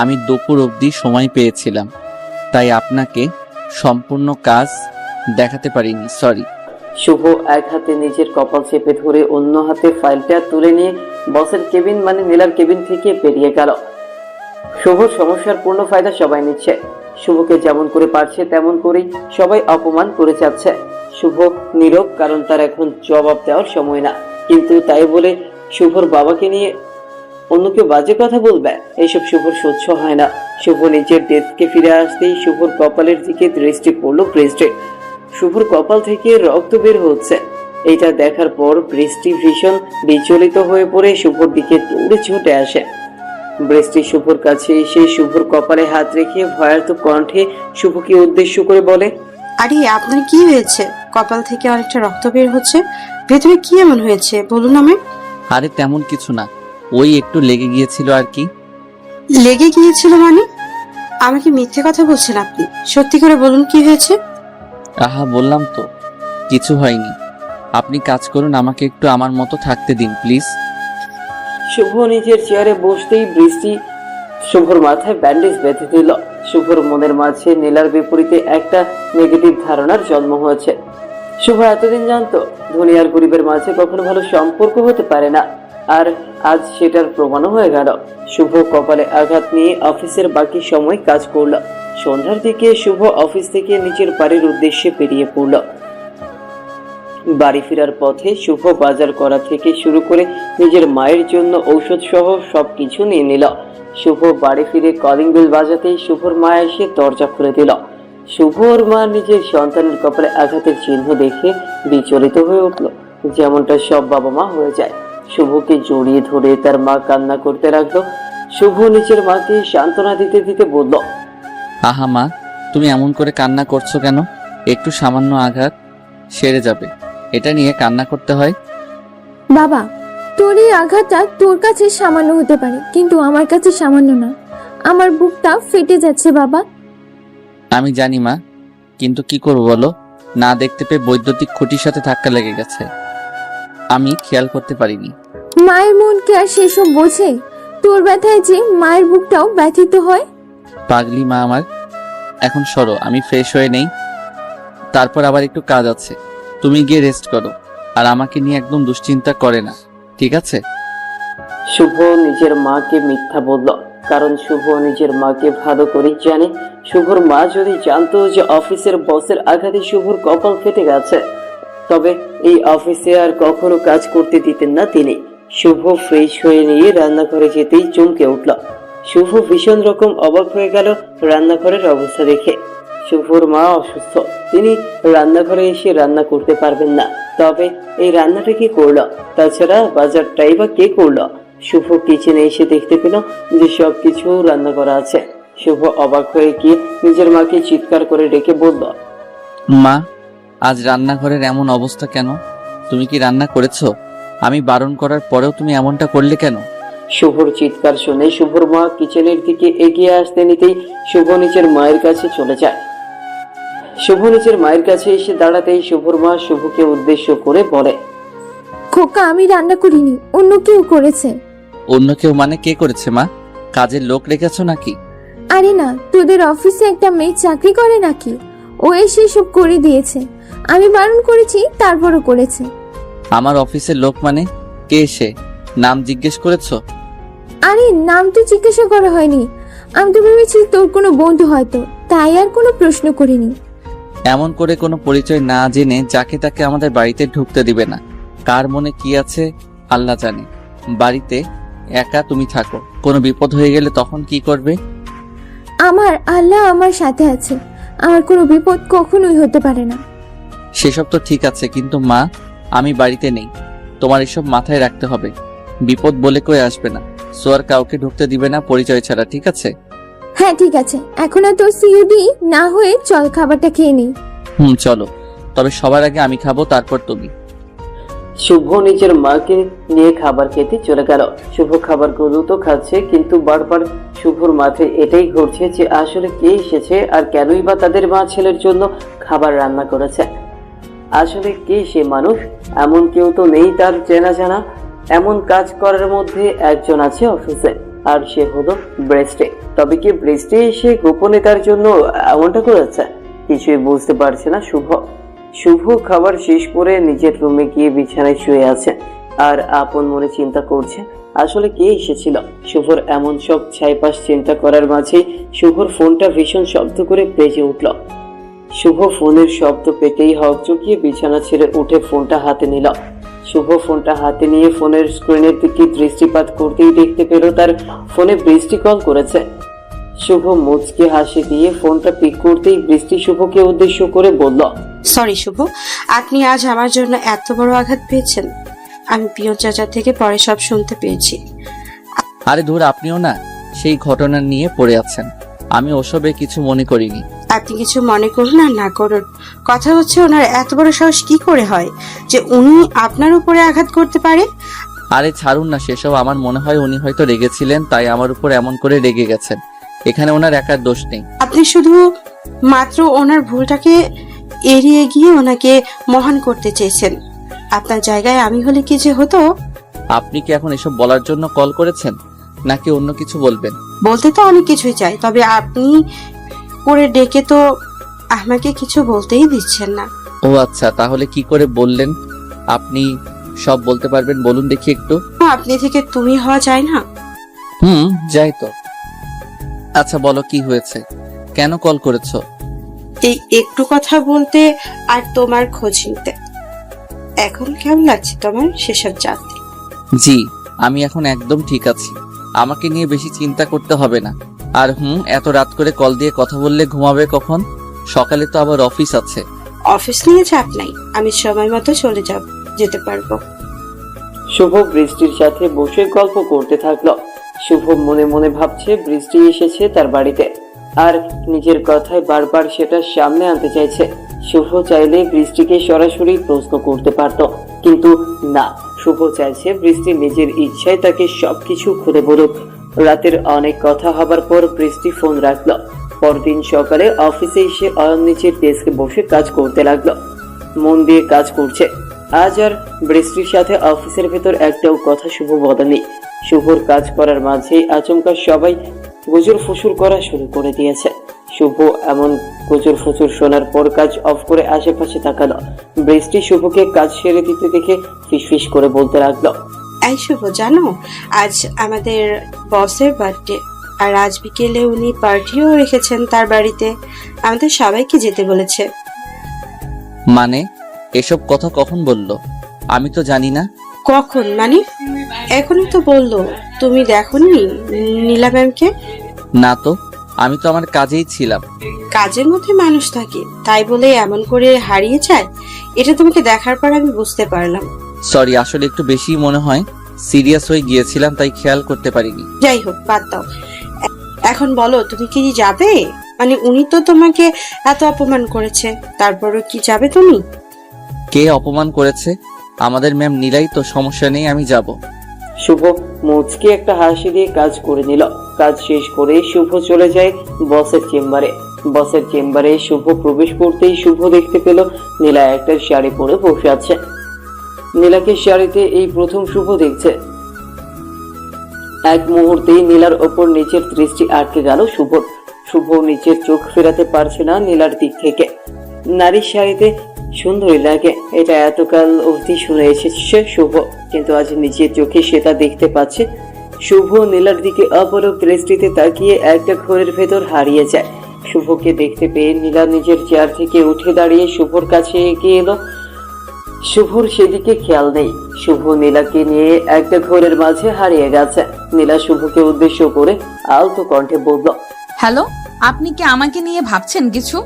আমি দুপুর অবধি সময় পেয়েছিলাম, তাই আপনাকে সম্পূর্ণ কাজ দেখাতে পারিনি, সরি। শুভ এক হাতে নিজের কপাল চেপে ধরে অন্য হাতে ফাইলটা তুলে নিয়ে বসের কেবিন মানে নীলার কেবিন থেকে বেরিয়ে গেল। শুভ সমস্যার পূর্ণ ফায়দা সবাই নিচ্ছে। শুভকে যেমন করে পারছে তেমন করেই সবাই অপমান করে যাচ্ছে। শুভ নীরব, কারণ তার এখন জবাব দেওয়ার সময় না। কিন্তু তাই বলে শুভর বাবাকে নিয়ে অন্য কেউ বাজে কথা বলবে, এইসব শুভর সহ্য হয় না। শুভ নিজের ডেস্কে ফিরে আসতেই শুভর কপালের দিকে দৃষ্টি পড়লো বৃষ্টির। শুভর কপাল থেকে রক্ত বের হচ্ছে। এটা দেখার পর বৃষ্টি ভীষণ বিচলিত হয়ে পড়ে শুভর দিকে দৌড়ে ছুটে আসে। বৃষ্টি শুভর কাছে এসে শুভর কপালে হাত রেখে ভয়ার্ত কণ্ঠে শুভকে উদ্দেশ্য করে বলে, আরে আপনার কি হয়েছে? কপাল থেকে অনেকটা রক্ত বের হচ্ছে, ভেতরে কি এমন হয়েছে বলুন আমায়। আরে তেমন কিছু না, ওই একটু লেগে গিয়েছিল আর কি। লেগে গিয়েছিল মানে? আমাকে মিথ্যে কথা বলছেন আপনি, সত্যি করে বলুন কি হয়েছে। আহা, বললাম তো কিছু হয়নি। আপনি কাজ করুন, আমাকে একটু আমার মতো থাকতে দিন প্লিজ। শুভ নিজের চেয়ারে বসতেই বৃষ্টি শুভর মাথায় ব্যান্ডেজ বেঁধে দিল। শুভর মনের মাঝে নীলার বিপরীতে একটা নেগেটিভ ধারণার জন্ম হয়েছে। শুভ এতদিন জানতো ধনী আর গরিবের মাঝে কখনো ভালো সম্পর্ক হতে পারে না, আর আজ সেটার প্রমাণও হয়ে গেল। শুভ কপালে আঘাত নিয়ে অফিসের বাকি সময় কাজ করল। সন্ধ্যার দিকে শুভ অফিস থেকে নিজের বাড়ির উদ্দেশ্যে বেরিয়ে পড়ল। বাড়ি ফেরার পথে শুভ বাজার করা থেকে শুরু করে নিজের মায়ের জন্য ঔষধ সহ সবকিছু নিয়ে নিল। শুভ বাড়ি ফিরে কলিং বেল বাজাতেই শুভর মা এসে দরজা খুলে দিল। শুভর মা নিজের সন্তানের কপালে আঘাতের চিহ্ন দেখে বিচলিত হয়ে উঠল, যেমনটা সব বাবা মা হয়ে যায়। শুভকে জড়িয়ে ধরে তার মা কান্না করতে লাগলো। শুভ নিজের মাকে সান্ত্বনা দিতে দিতে বলল, আহা মা, তুমি এমন করে কান্না করছো কেন? একটু সামান্য আঘাত, সেরে যাবে, এটা নিয়ে কান্না করতে হয়? বাবা, তোর এই আঘাতটা তোর কাছে সামান্য হতে পারে, কিন্তু আমার কাছে সামান্য না। আমার বুকটা ফেটে যাচ্ছে বাবা। আমি জানি মা, কিন্তু কি করবো বলো, না দেখতে পেয়ে বৈদ্যুতিক খুঁটির সাথে ধাক্কা লেগে গেছে। আমি খেয়াল করতে পারিনি। মায়ের মন কি আর সেসব বোঝে? তোর ব্যথায় যে মায়ের বুকটাও ব্যথিত হয়। পাগলি মা আমার, এখন সরো, আমি ফ্রেশ হয়ে নেই, তারপর আবার একটু কাজ আছে। তুমি গিয়ে রেস্ট করো, আর আমাকে নিয়ে একদম দুশ্চিন্তা করে না, ঠিক আছে? শুভ নিজের মাকে মিথ্যা বলল, কারণ শুভ নিজের মাকে ভালো করেই জানে। শুভর মা যদি জানতো যে অফিসের বসের আঘাতে শুভর কপাল ফেটে গেছে, তবে এই অফিসে আর কখনো কাজ করতে দিতেন না তিনি। শুভ ফ্রেশ হয়ে নিয়ে রান্নাঘরে যেতেই চমকে উঠল। শুভ ভীষণ রকম অবাক হয়ে গেল রান্নাঘরের অবস্থা দেখে। শুভর মা অসুস্থ, তিনি রান্নাঘরে এসে রান্না করতে পারবেন না, তবে এই রান্নাটা কি করলো? তাছাড়া বাজারটাই বা কে করলো? শুভ কিচেনে এসে দেখতে পেল যে সবকিছু রান্না করা আছে। শুভ অবাক হয়ে গিয়ে নিজের মাকে চিৎকার করে ডেকে বলল, মা, আজ রান্নাঘরের এমন অবস্থা কেন? তুমি কি রান্না করেছো? আমি বারণ করার পরেও তুমি এমনটা করলে কেন? শুভর চিৎকার শুনে শুভর মা কিচেনের দিকে এগিয়ে আসতে নিতেই শুভ নিজের মায়ের কাছে চলে যায়। শুভ নিজের মায়ের কাছে এসে দাঁড়াতেই শুভর মা শুভকে উদ্দেশ্য করে বলে, খোকা, আমি রান্না করিনি, অন্য কেউ করেছে। অন্য কেউ মানে কে করেছে মা? কাজের লোক রেখেছো নাকি? আরে না, তোদের অফিসে একটা মেয়ে চাকরি করে নাকি? ও এসে সব করে দিয়েছে। আমি বারণ করেছি, তারপরও করেছে। আমার অফিসের লোক মানে কে? সে নাম জিজ্ঞেস করেছো? আরে নাম তো জিজ্ঞাসা করা হয়নি। আমি তো ভেবেছি তোর কোনো বন্ধু হয়তো, তাই আর কোনো প্রশ্ন করিনি। এমন করে কোনো পরিচয় না জেনে যাকে তাকে আমাদের বাড়িতে ঢুকতে দিবে না। কার মনে কি আছে আল্লাহ জানে। বাড়িতে একা তুমি থাকো, কোনো বিপদ হয়ে গেলে তখন কি করবে? আমার আল্লাহ আমার সাথে আছে, আমার কোনো বিপদ কখনোই হতে পারে না। সেসব তো ঠিক আছে, কিন্তু মা, আমি বাড়িতে নেই, তোমার এসব মাথায় রাখতে হবে। বিপদ বলে কই আসবে না, সো আর কাউকে ঢুকতে দিবে না পরিচয় ছাড়া, ঠিক আছে? হ্যাঁ ঠিক আছে, এখন আর তোর সিউডি না হয়ে চল খাবারটা খেয়ে নিই। চলো, তবে সবার আগে আমি খাবো, তারপর তুমি। শুভ নিজের মাকে নিয়ে খাবার খেতে চলে গেল। শুভ খাবারগুলো তো খাচ্ছে, কিন্তু বারবার শুভর মাথায় এটাই ঘুরছে যে আসলে কে এসেছে আর কেনই বা তাদের মা ছেলের জন্য খাবার রান্না করেছে। আসলে কে সে মানুষ? এমন কেউ তো নেই তার চেনা জানা। এমন কাজ করার মধ্যে একজন আছে অফিসে, আর সে হলো ব্রেস্টে। তবে কি ব্রেস্টে এসে গোপনে তার জন্য এমনটা করেছে? কিছুই বুঝতে পারছে না শুভ। শুভ খাবার শেষ করে নিজের রুমে গিয়ে বিছানায় শুয়ে আছে আর আপন মনে চিন্তা করছে আসলে কে এসেছিল। শুভর এমন সব ছাইপাশ চিন্তা করার মাঝেই শুভর ফোনটা ভীষণ শব্দ করে বেজে উঠল। শুভ ফোনের শব্দ পেতেই হকচকিয়ে বিছানা ছেড়ে উঠে ফোনটা হাতে নিল। শুভ ফোনটা হাতে নিয়ে ফোনের স্ক্রিনের দিকে দৃষ্টিপাত করতেই দেখতে পেল তার ফোনে বৃষ্টি কল করেছে। শুভ মুচকে হাসি দিয়ে ফোনটা পিক করতেই বৃষ্টি শুভকে উদ্দেশ্য করে বলল, সরি শুভ, আপনি আজ আমার জন্য এত বড় আঘাত পেয়েছেন। আমি পিয়ন চাচা থেকে পরে সব শুনতে পেয়েছি। আরে ধুর, আপনিও না সেই ঘটনা নিয়ে পড়ে আছেন। আমি ওসবে কিছু মনে করিনি। আপনি কিছু মনে করুন আর না করুন, কথা হচ্ছে ওনার এত বড় সাহস কি করে হয় যে উনি আপনার উপরে আঘাত করতে পারে? আরে ছাড়ুন না সেসব। আমার মনে হয় উনি হয়তো রেগেছিলেন, তাই আমার উপর এমন করে রেগে গেছেন। এখানে ওনার একার দোষ নেই। আপনি শুধু মাত্র ওনার ভুলটাকে এড়িয়ে গিয়ে ওনাকে মহান করতে চেয়েছেন। আপনার জায়গায় আমি হলে কি যে হতো? আপনি কি এখন এসব বলার জন্য কল করেছেন, নাকি অন্য কিছু বলবেন? বলতে তো অনেক কিছুই চাই, তবে আপনি করে ডেকে তো আমাকে কিছু বলতেই দিচ্ছেন না। ও আচ্ছা, তাহলে কি করে বললেন? আপনি সব বলতে পারবেন, বলুন দেখি একটু। আপনি থেকে তুমি হওয়া যায় না? যাই তো। আচ্ছা বলো, কি হয়েছে? কেন কল করেছো? এই একটু কথা বলতে আর তোমার খোঁজ নিতে। এখন কেমন লাগছে তোমার সেসব জানতে? জি, আমি এখন একদম ঠিক আছি। আমাকে নিয়ে বেশি চিন্তা করতে হবে না। আর এত রাত করে কল দিয়ে কথা বললে ঘুমাবে কখন? সকালে তো আবার অফিস আছে। অফিস নিয়ে চাপ নাই, আমি সময় মতো চলে যেতে পারবো। শুভ বৃষ্টির সাথে বসে গল্প করতে থাকলো। শুভ মনে মনে ভাবছে বৃষ্টি এসেছে তার বাড়িতে, আর নিজের কথায় বারবার সেটা সামনে আনতে চাইছে। শুভ চাইলে বৃষ্টিকে সরাসরি প্রশ্ন করতে পারত, কিন্তু না, শুভ চাইছে বৃষ্টি নিজের ইচ্ছায় তাকে সবকিছু খুলে বলুক। রাতের অনেক কথা হবার পর বৃষ্টি ফোন রাখলো। পরদিন সকালে অফিসে এসে অয়ন নিচের ডেস্কে বসে কাজ করতে লাগলো। মন দিয়ে কাজ করছে, আজ আর বৃষ্টির সাথে অফিসের ভেতর একটাও কথা শুভ বলেনি। শুভর কাজ করার মাঝেই আচমকা সবাই গুজর ফুসুর করা শুরু করে দিয়েছে। শুভ এমন গুজর ফুসুর শোনার পর কাজ অফ করে আশেপাশে তাকালো। বৃষ্টি শুভকে কাজ সেরে দিতে দেখে ফিসফিস করে বলতে লাগলো, এই শুভ, জানো আজ আমাদের বসের বার্থডে, আর আজ বিকেলে উনি পার্টিও রেখেছেন তার বাড়িতে। আমাদের সবাইকে যেতে বলেছে। মানে এসব কথা কখন বললো? আমি তো জানি না। কখন মানে? এখনই তো বললো। তুমি দেখোনি নীলা ম্যামকে? না তো, আমি তো আমার কাজেই ছিলাম। কাজের মধ্যে মানুষ থাকে, তাই বলে এমন করে হারিয়ে যায়? এটা তোমাকে দেখার পর আমি বুঝতে পারলাম। সরি, আসলে একটু বেশি মনে হয় সিরিয়াস হয়ে গিয়েছিলাম, তাই খেয়াল করতে পারিনি। যাই হোক, বাদ দাও। এখন বলো, তুমি কি যাবে? মানে উনি তো তোমাকে এত অপমান করেছে, তারপরও কি যাবে তুমি? কে অপমান করেছে? আমাদের ম্যাম নীলাই তো, সমস্যা নেই, আমি যাব। শুভ মুচকে একটা হাসি দিয়ে কাজ করে নিল। কাজ শেষ করে শুভ চলে যায় বসের চেম্বারে। বসের চেম্বারে শুভ প্রবেশ করতেই শুভ দেখতে পেল নীলা একটা শাড়ি পরে বসে আছে। নীলাকে শাড়িতে এই প্রথম শুভ দেখছে। এক মুহূর্তেই নীলার ওপর নিচের দৃষ্টি আটকে গেল শুভর। শুভ নিচের চোখ ফেরাতে পারছে না নীলার দিক থেকে। নারীর শাড়িতে সুন্দরী লাগে, এটা এতকাল অবধি শুনে এসেছে শুভ, কিন্তু আজ নিজের চোখে সেটা দেখতে পাচ্ছে। শুভ নীলার দিকে অপলক দৃষ্টিতে তাকিয়ে একটা ঘোরের ভেতর হারিয়ে যায়। শুভকে দেখতে পেয়ে নীলা নিজের চেয়ার থেকে উঠে দাঁড়িয়ে শুভর কাছে এগিয়ে এলো। শুভর সেদিকে খেয়াল নেই। শুভ নীলাকে নিয়ে একটা ঘোরের মাঝে হারিয়ে গেছে। নীলা শুভকে উদ্দেশ্য করে আলতো কণ্ঠে বলল, হ্যালো, আপনি কি আমাকে নিয়ে ভাবছেন কিছু?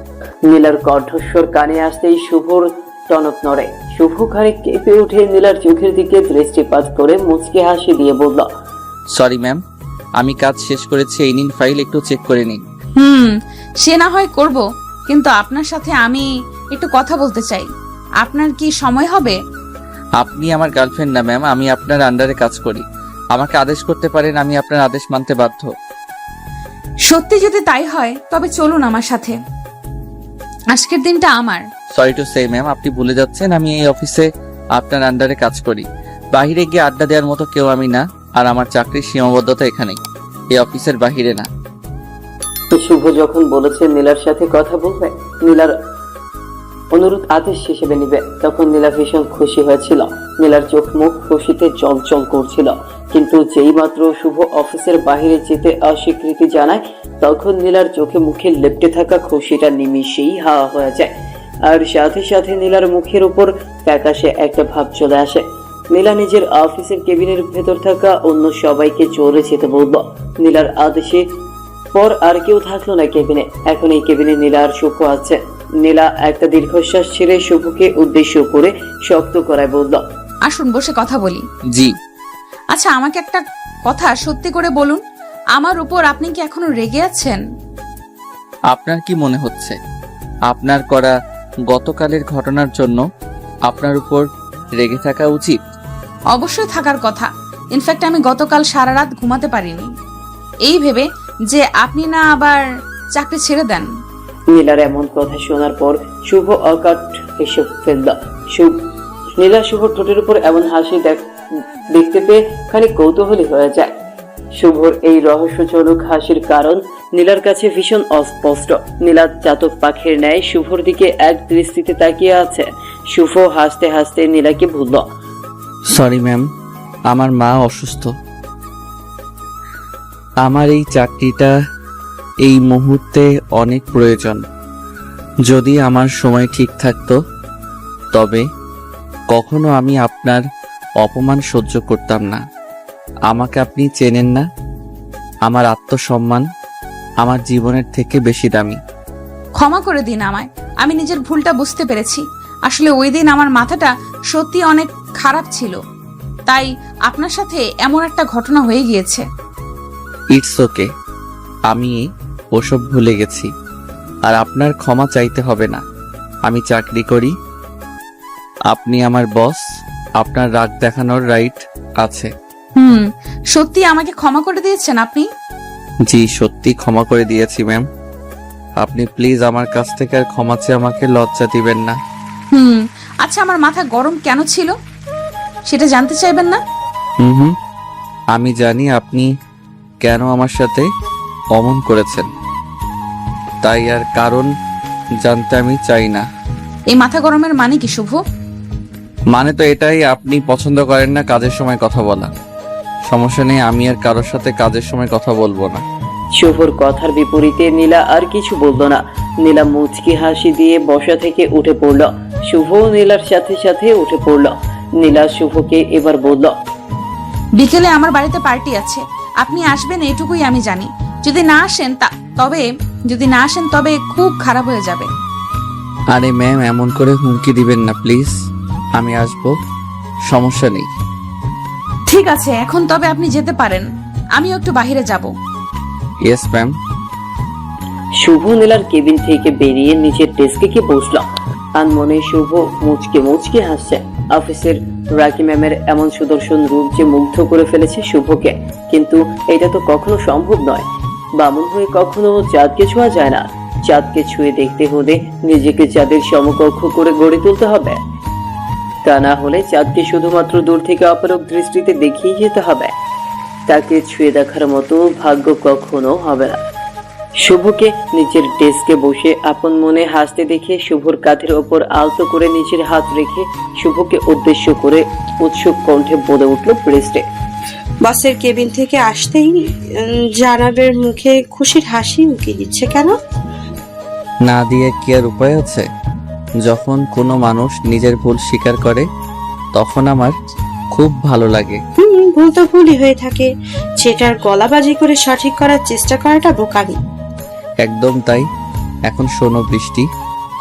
নীলার কণ্ঠস্বর কানে আসতেই শুভর টনক নড়ে। শুভ খানিক কেঁপে উঠে নীলার চোখের দিকে দৃষ্টিপাত করে মুচকে হাসি দিয়ে বলল, সরি ম্যাম, আমি কাজ শেষ করেছি, এই নিন ফাইল, একটু চেক করে নিন। সে না হয় করব, কিন্তু আপনার সাথে আমি একটু কথা বলতে চাই। আপনার কি সময় হবে? আপনি আমার গার্লফ্রেন্ড না ম্যাম, আমি আপনার আন্ডারে কাজ করি। আমাকে আদেশ করতে পারেন, আমি আপনার আদেশ মানতে বাধ্য। সত্যি যদি তাই হয় তবে চলুন আমার সাথে। আজকের দিনটা আমার। সরি টু সে ম্যাম, আপনি ভুলে যাচ্ছেন আমি এই অফিসে আপনার আন্ডারে কাজ করি। বাইরে গিয়ে আড্ডা দেওয়ার মতো কেউ আমি না, আর আমার চাকরির সীমাবদ্ধতা এখানেই, এই অফিসের বাহিরে না। শুভ যখন বলেছে নীলার সাথে কথা বলবে, নীলার অনুরোধ আদেশ হিসেবে নিবে, তখন নীলা ভীষণ খুশি হয়েছিল। নীলার চোখ মুখ খুশিতে চলচল করছিল। কিন্তু যেই মাত্র শুভ অফিসের বাইরে যেতে অস্বীকৃতি জানায়, তখন নীলার চোখে মুখে লেপ্টে থাকা খুশিটা নিমিষেই হাওয়া হয়ে যায়। আর সাথে সাথে নীলার মুখের উপর ফ্যাকাশে একটা ভাব চলে আসে। নীলা নিজের অফিসের কেবিনের ভেতর থাকা অন্য সবাইকে চলে যেতে বলল। নীলার আদেশে পর আর কেউ থাকলো না কেবিনে। এখন এই কেবিনে নীলা আর শুভ আছে। নীলা একটা দীর্ঘশ্বাস ছেড়ে শুভকে উদ্দেশ্য করে শক্ত করায় বলল, আসুন বসে কথা বলি। জি। আচ্ছা, আমাকে একটা কথা সত্যি করে বলুন, আমার উপর আপনি কি এখনো রেগে আছেন? আপনার কি মনে হচ্ছে আপনার করা গতকালের ঘটনার জন্য আপনার উপর রেগে থাকা উচিত? অবশ্যই থাকার কথা। ইনফ্যাক্ট আমি গতকাল সারা রাত ঘুমাতে পারিনি, এই ভেবে যে আপনি না আবার চাকরি ছেড়ে দেন। নীলার এমন কথা শোনার পর শুভ অকাট হেসে ফেলল। নীলা শুভর ঠোঁটের উপর এমন হাসি দেখতে পেয়ে খানিক কৌতূহলী হয়ে যায়। শুভর এই রহস্যজনক হাসির কারণ নীলার কাছে ভীষণ অস্পষ্ট। নীলা চাতক পাখির ন্যায় শুভর দিকে এক দৃষ্টিতে তাকিয়ে আছে। শুভ হাসতে হাসতে নীলাকে বলল, সরি ম্যাম, আমার মা অসুস্থ। আমার এই চাকরিটা এই মুহূর্তে অনেক প্রয়োজন। যদি আমার সময় ঠিক থাকতো তবে কখনো আমি আপনার অপমান সহ্য করতাম না। আমাকে আপনি চেনেন না, আমার আত্মসম্মান আমার জীবনের থেকে বেশি দামি। ক্ষমা করে দিন আমায়, আমি নিজের ভুলটা বুঝতে পেরেছি। আসলে ওই দিন আমার মাথাটা সত্যি অনেক খারাপ ছিল, তাই আপনার সাথে এমন একটা ঘটনা হয়ে গিয়েছে। ইটস ওকে, আমি ওসব ভুলে গেছি। আর আপনার ক্ষমা চাইতে হবে না। আমি চাকরি করি, আপনি আমার বস, আপনার রাগ দেখানোর রাইট আছে। সত্যি আমাকে ক্ষমা করে দিয়েছেন আপনি? জি, সত্যি ক্ষমা করে দিয়েছি ম্যাম। আপনি প্লিজ আমার কাছ থেকে আর ক্ষমা চেয়ে আমাকে লজ্জা দিবেন না। আচ্ছা, আমার মাথা গরম কেন ছিল সেটা জানতে চাইবেন না? হুম, আমি জানি আপনি কেন আমার সাথে অমন করেছেন, তাই আর কারণ জানতে আমি চাই না। এই মাথা গরমের মানে কি শুভ? মানে তো এটাই, আপনি পছন্দ করেন না কাজের সময় কথা বলা। সমস্যা নেই, আমি আর কারোর সাথে কাজের সময় কথা বলবো না। শুভর কথার বিপরীতে নীলা আর কিছু বলল না। নীলা মুচকি হাসি দিয়ে বসা থেকে উঠে পড়ল। শুভ নীলার সাথে সাথে উঠে পড়ল। নীলা শুভকে এবার বলল, বিকেলে আমার বাড়িতে পার্টি আছে, আপনি আসবেন এটুকুই আমি জানি। যদি না আসেন তবে খুব খারাপ হয়ে যাবে। আরে ম্যাম, এমন করে হুমকি দিবেন না প্লিজ। আমি আসবো, সমস্যা নেই। ঠিক আছে, এখন তবে আপনি যেতে পারেন, আমিও একটু বাইরে যাব। Yes ma'am. শুভ নীলার কেবিন থেকে বেরিয়ে নিচের ডেস্কে গিয়ে বসল। আনমনে শুভ মুচকে মুচকে হাসছে। অফিসের রাকি ম্যামের এমন সুদর্শন রূপ যে মুগ্ধ করে ফেলেছে শুভকে, কিন্তু এটা তো কখনো সম্ভব নয়। বামুন হয়ে কখনো চাঁদকে ছোঁয়া যায় না। চাঁদকে ছুঁয়ে দেখতে হলে নিজেকে চাঁদের সমকক্ষ করে গড়ে তুলতে হবে। তা না হলে চাঁদকে শুধুমাত্র দূর থেকে অপরক দৃষ্টিতে দেখিয়ে যেতে হবে। তাকে ছুঁয়ে দেখার মতো ভাগ্য কখনো হবে না। শুভকে নিচের ডেস্কে বসে আপন মনে হাসতে দেখে শুভর কাঁধের ওপর আলতো করে নিচের হাত রেখে শুভকে উদ্দেশ্য করে উৎসুক কণ্ঠে বলে উঠল প্রেস্টে। বসের কেবিন থেকে আসতেই জানাবের মুখে খুশির হাসি উকি দিচ্ছে কেন? না দিয়ে কি আর উপায় আছে? যখন কোনো মানুষ নিজের ভুল স্বীকার করে তখন আমার খুব ভালো লাগে। ভুল তো ভুলই হয়ে থাকে, সেটার গলাবাজি করে সঠিক করার চেষ্টা করাটা বোকামি। একদম তাই। এখন শোনো বৃষ্টি,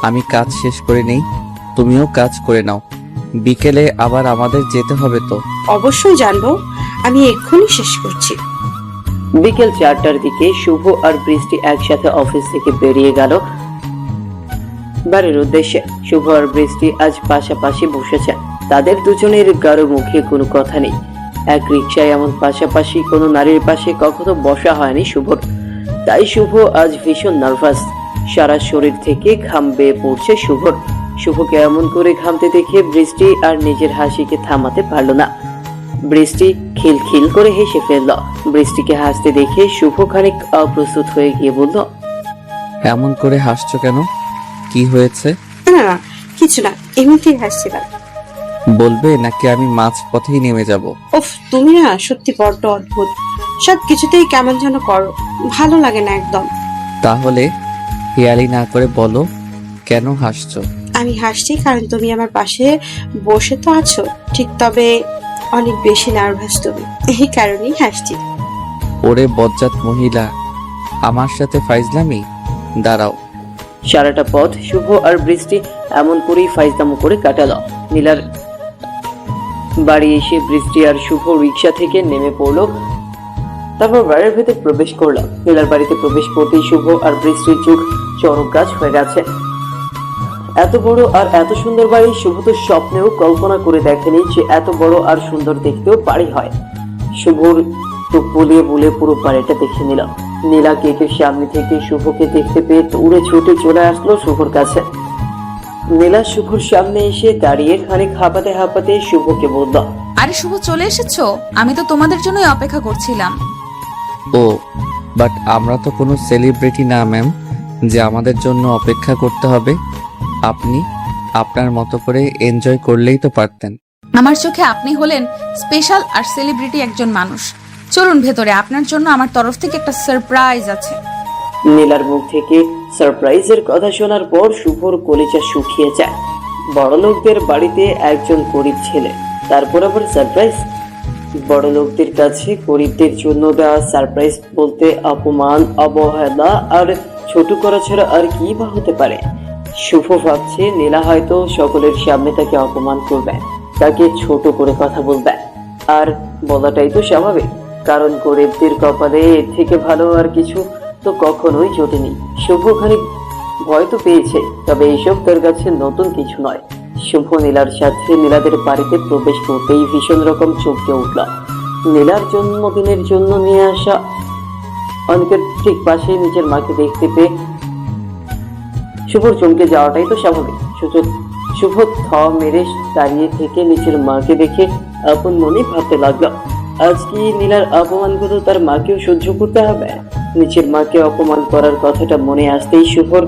আমি কাজ শেষ করে নেই, তুমিও কাজ করে নাও। বিকেলে আবার আমাদের যেতে হবে তো। অবশ্যই জানবো, আমি এক্ষুনি শেষ করছি। বিকেল 4টার দিকে শুভ আর বৃষ্টি একসাথে অফিস থেকে বেরিয়ে গেল বাড়ির উদ্দেশ্যে। শুভ আর বৃষ্টি আজ পাশাপাশি বসেছে। তাদের দুজনের কারো মুখে কোনো কথা নেই। এক রিকশায় এমন পাশাপাশি কোনো নারীর পাশে কখনো বসা হয়নি শুভর। তাই শুভ আজ ভীষণ নার্ভাস। সারা শরীর থেকে ঘাম বেয়ে পড়ছে শুভর। শুভকে এমন করে ঘামতে দেখে বৃষ্টি আর নিজের হাসিকে থামাতে পারল না। বৃষ্টি খিলখিল করে হেসে ফেলল। বৃষ্টিকে হাসতে দেখে শুভ খানিক অপ্রস্তুত হয়ে গিয়ে বলল, এমন করে হাসছো কেন? কি হয়েছে? না না, কিছু না, এমনিতেই হাসছিলাম। বলবে নাকি আমি মাঝ পথেই নেমে যাব? উফ, তুমি না সত্যি বড্ড অদ্ভুত। সব কিছুতেই কেমন যেন করো, ভালো লাগে না একদম। তাহলে হেয়ালি না করে বলো, কেন হাসছো? আমি হাসছি কারণ তুমি আমার পাশে বসে তো আছো ঠিক, তবে অনেক বেশি নার্ভাস তুমি, এই কারণেই হাসছি। ওরে বজ্জাত মহিলা, আমার সাথে ফাইজলামি? দাঁড়াও। সারাটা পথ শুভ আর বৃষ্টি এমন করেই ফাইজলামো করে কাটালো। নীলার বাড়ি এসে বৃষ্টি আর শুভ রিক্সা থেকে নেমে পড়লো। তারপর বাড়ির ভেতর প্রবেশ করলো। নীলার বাড়িতে প্রবেশ করতেই শুভ আর বৃষ্টির চোখ চরক গাছ হয়ে গেছে। এত বড় আর এত সুন্দর বাড়ি শুভ তো স্বপ্নেও কল্পনা করে দেখেনি যে এত বড় আর সুন্দর দেখতেও বাড়ি হয়। শুভর চোখ বুলিয়ে বুলিয়ে পুরো বাড়িটা দেখে নিল। নীলা কেকের সামনে থেকে শুভকে দেখতে পেয়ে উড়ে ছুটে চলে আসলো শুভর কাছে। নীলা শুভর সামনে এসে দাঁড়িয়ে খানিক হাঁপাতে হাঁপাতে শুভকে বলল, আরে শুভ, চলে এসেছো? আমি তো তোমাদের জন্যই অপেক্ষা করছিলাম। ও, বাট আমরা তো কোনো সেলিব্রিটি না ম্যাম, যে আমাদের জন্য অপেক্ষা করতে হবে। আপনি আপনার মতো করে এনজয় করলেই তো পারতেন। আমার চোখে আপনি হলেন স্পেশাল আর সেলিব্রিটি একজন মানুষ। চলুন ভেতরে, আপনার জন্য আমার তরফ থেকে একটা সারপ্রাইজ আছে। নীলার মুখ থেকে সারপ্রাইজের কথা শোনার পর শুভর কলিজা শুকিয়ে যায়। বড় লোকদের বাড়িতে একজন গরিব ছেলে, তারপর আবার সারপ্রাইজ। বড় লোকদের কাছে গরিবদের জন্য দেওয়া সারপ্রাইজ বলতে অপমান, অবহেলা আর ছোট করা ছাড়া আর কি বা হতে পারে। শুভ ভাবছে নীলা হয়তো সকলের সামনে তাকে অপমান করবে, তাকে ছোট করে কথা বলবে। আর বলাটাই তো স্বাভাবিক, কারণ গরিবদের কপালে এর থেকে ভালো আর কিছু তো কখনোই জোটেনি। শুভ খানিক ভয় তো পেয়েছে, তবে এইসব তার কাছে নতুন কিছু নয়। শুভ নীলার সাথে নীলাদের বাড়িতে প্রবেশ করতেই ভীষণ রকম চমকে উঠল। নীলার জন্মদিনের জন্য নিয়ে আসা অনেকের ঠিক পাশে নিজের মাকে দেখতে পেয়ে শুভর চমকে যাওয়াটাই তো স্বাভাবিক। শুভ থ মেরে দাঁড়িয়ে থেকে নিজের মাকে দেখে আপন মনে ভাবতে লাগলো, আজ কি নীলার অপমানগুলো তার মাকেও সহ্য করতে হবে? নিজের মাকে অপমান করার কথাটা মনে আসতেই শুভর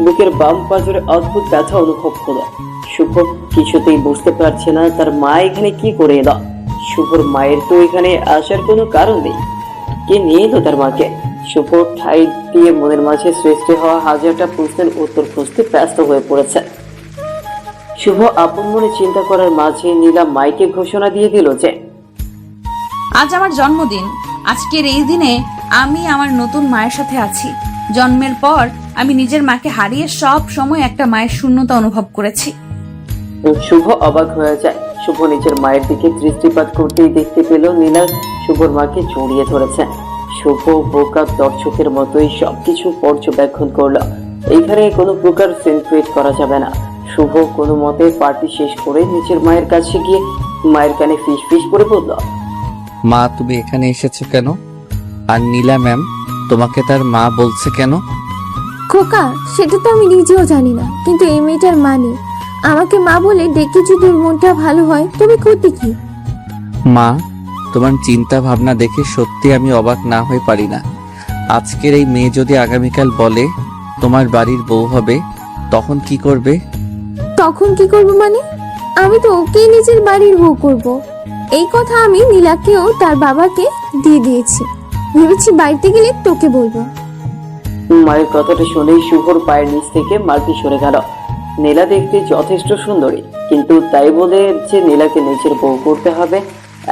বুকের বাম পাঁজরে অদ্ভুত ব্যথা অনুভব হলো। শুভ কিছুতেই বুঝতে পারছে না তার মা এখানে কি করে এলো। শুভর মায়ের তো এখানে আসার কোনো কারণ নেই। কে নিয়ে এলো তার মাকে? শুভ ঠাই দিয়ে মনের মাঝে সৃষ্টি হওয়া হাজারটা প্রশ্নের উত্তর খুঁজতে ব্যস্ত হয়ে পড়েছে। শুভ আপন মনে চিন্তা করার মাঝে নীলা মাইকে ঘোষণা দিয়ে দিল যে আজ আমার জন্মদিন। আজকের এই দিনে আমি আমার নতুন মায়ের সাথে আছি। জন্মের পর আমি নিজের মাকে হারিয়ে সব সময় একটা মায়ের শূন্যতা অনুভব করেছি। শুভ অবাক হয়ে যায়। শুভ নিজের মায়ের দিকে দৃষ্টিপাত করতেই দেখতে পেল নীলা শুভর মাকে জড়িয়ে ধরেছে। শুভ বোকা দর্শকের মতোই সবকিছু পর্যবেক্ষণ করলো। এইখানে কোনো প্রকার সিন ক্রিয়েট করা যাবে না। শুভ কোনো মতে পার্টি শেষ করে নিজের মায়ের কাছে গিয়ে মায়ের কানে ফিস ফিস করে বলল, মা তুমি এখানে এসেছো কেন? আর নীলা ম্যাম তোমাকে তার মা বলছে কেন? খোকা, সেটা তো আমি নিজেও জানি না, কিন্তু এই মেয়েটার মানে আমাকে মা বলে ডেকে যদি ওর মনটা ভালো হয় তবে ক্ষতি কি? মা তোমার চিন্তা ভাবনা দেখে সত্যি আমি অবাক না হয়ে পারি না। আজকের এই মেয়ে যদি আগামীকাল বলে তোমার বাড়ির বউ হবে, তখন কি করবে? তখন কি করব মানে? আমি তো ওকে নিজের বাড়ির বউ করব। এই কথা আমি নীলাকেও তার বাবাকে দিয়ে দিয়েছি। ভেবেছি বাড়িতে গেলে তোকে বলবো। মায়ের কথাটা শুনেই শুভর পায়ের নিচ থেকে মাটি সরে গেল। নীলা দেখতে যথেষ্ট সুন্দরী, কিন্তু তাই বলে যে নীলাকে নিজের বউ করতে হবে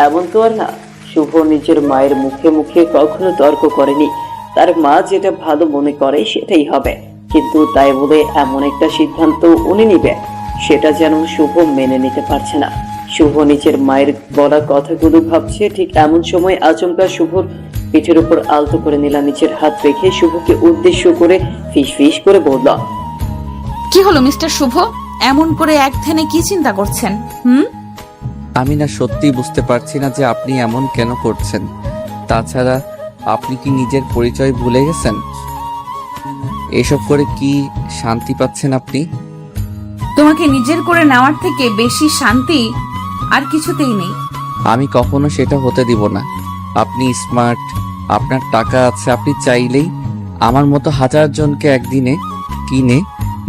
এমন তো আর না। শুভ নিজের মায়ের মুখে মুখে কখনো তর্ক করেনি। তার মা যেটা ভালো মনে করে সেটাই হবে, কিন্তু তাই বলে এমন একটা সিদ্ধান্ত উনি নিবে সেটা যেন শুভ মেনে নিতে পারছে না। শুভ নিজের মায়ের বলা কথাগুলো ভাবছে, ঠিক এমন সময় আচমকা শুভর পিঠের উপর আলতো করে নীলা নিচের হাত রেখে শুভকে উদ্দেশ্য করে ফিস ফিস করে বলল, কি হলো মিস্টার শুভ? এমন করে এক ধ্যানে কি চিন্তা করছেন? আমি না সত্যি বুঝতে পারছি না যে আপনি এমন কেন করছেন। তাছাড়া আপনি কি নিজের পরিচয় ভুলে গেছেন? এসব করে কি শান্তি পাচ্ছেন আপনি? তোমাকে নিজের করে নেওয়ার থেকে বেশি শান্তি আর কিছুতেই নেই। আমি কখনো সেটা হতে দিব না। আপনি স্মার্ট, আপনার টাকা আছে, আপনি চাইলেই আমার মতো হাজার জনকে একদিনে কিনে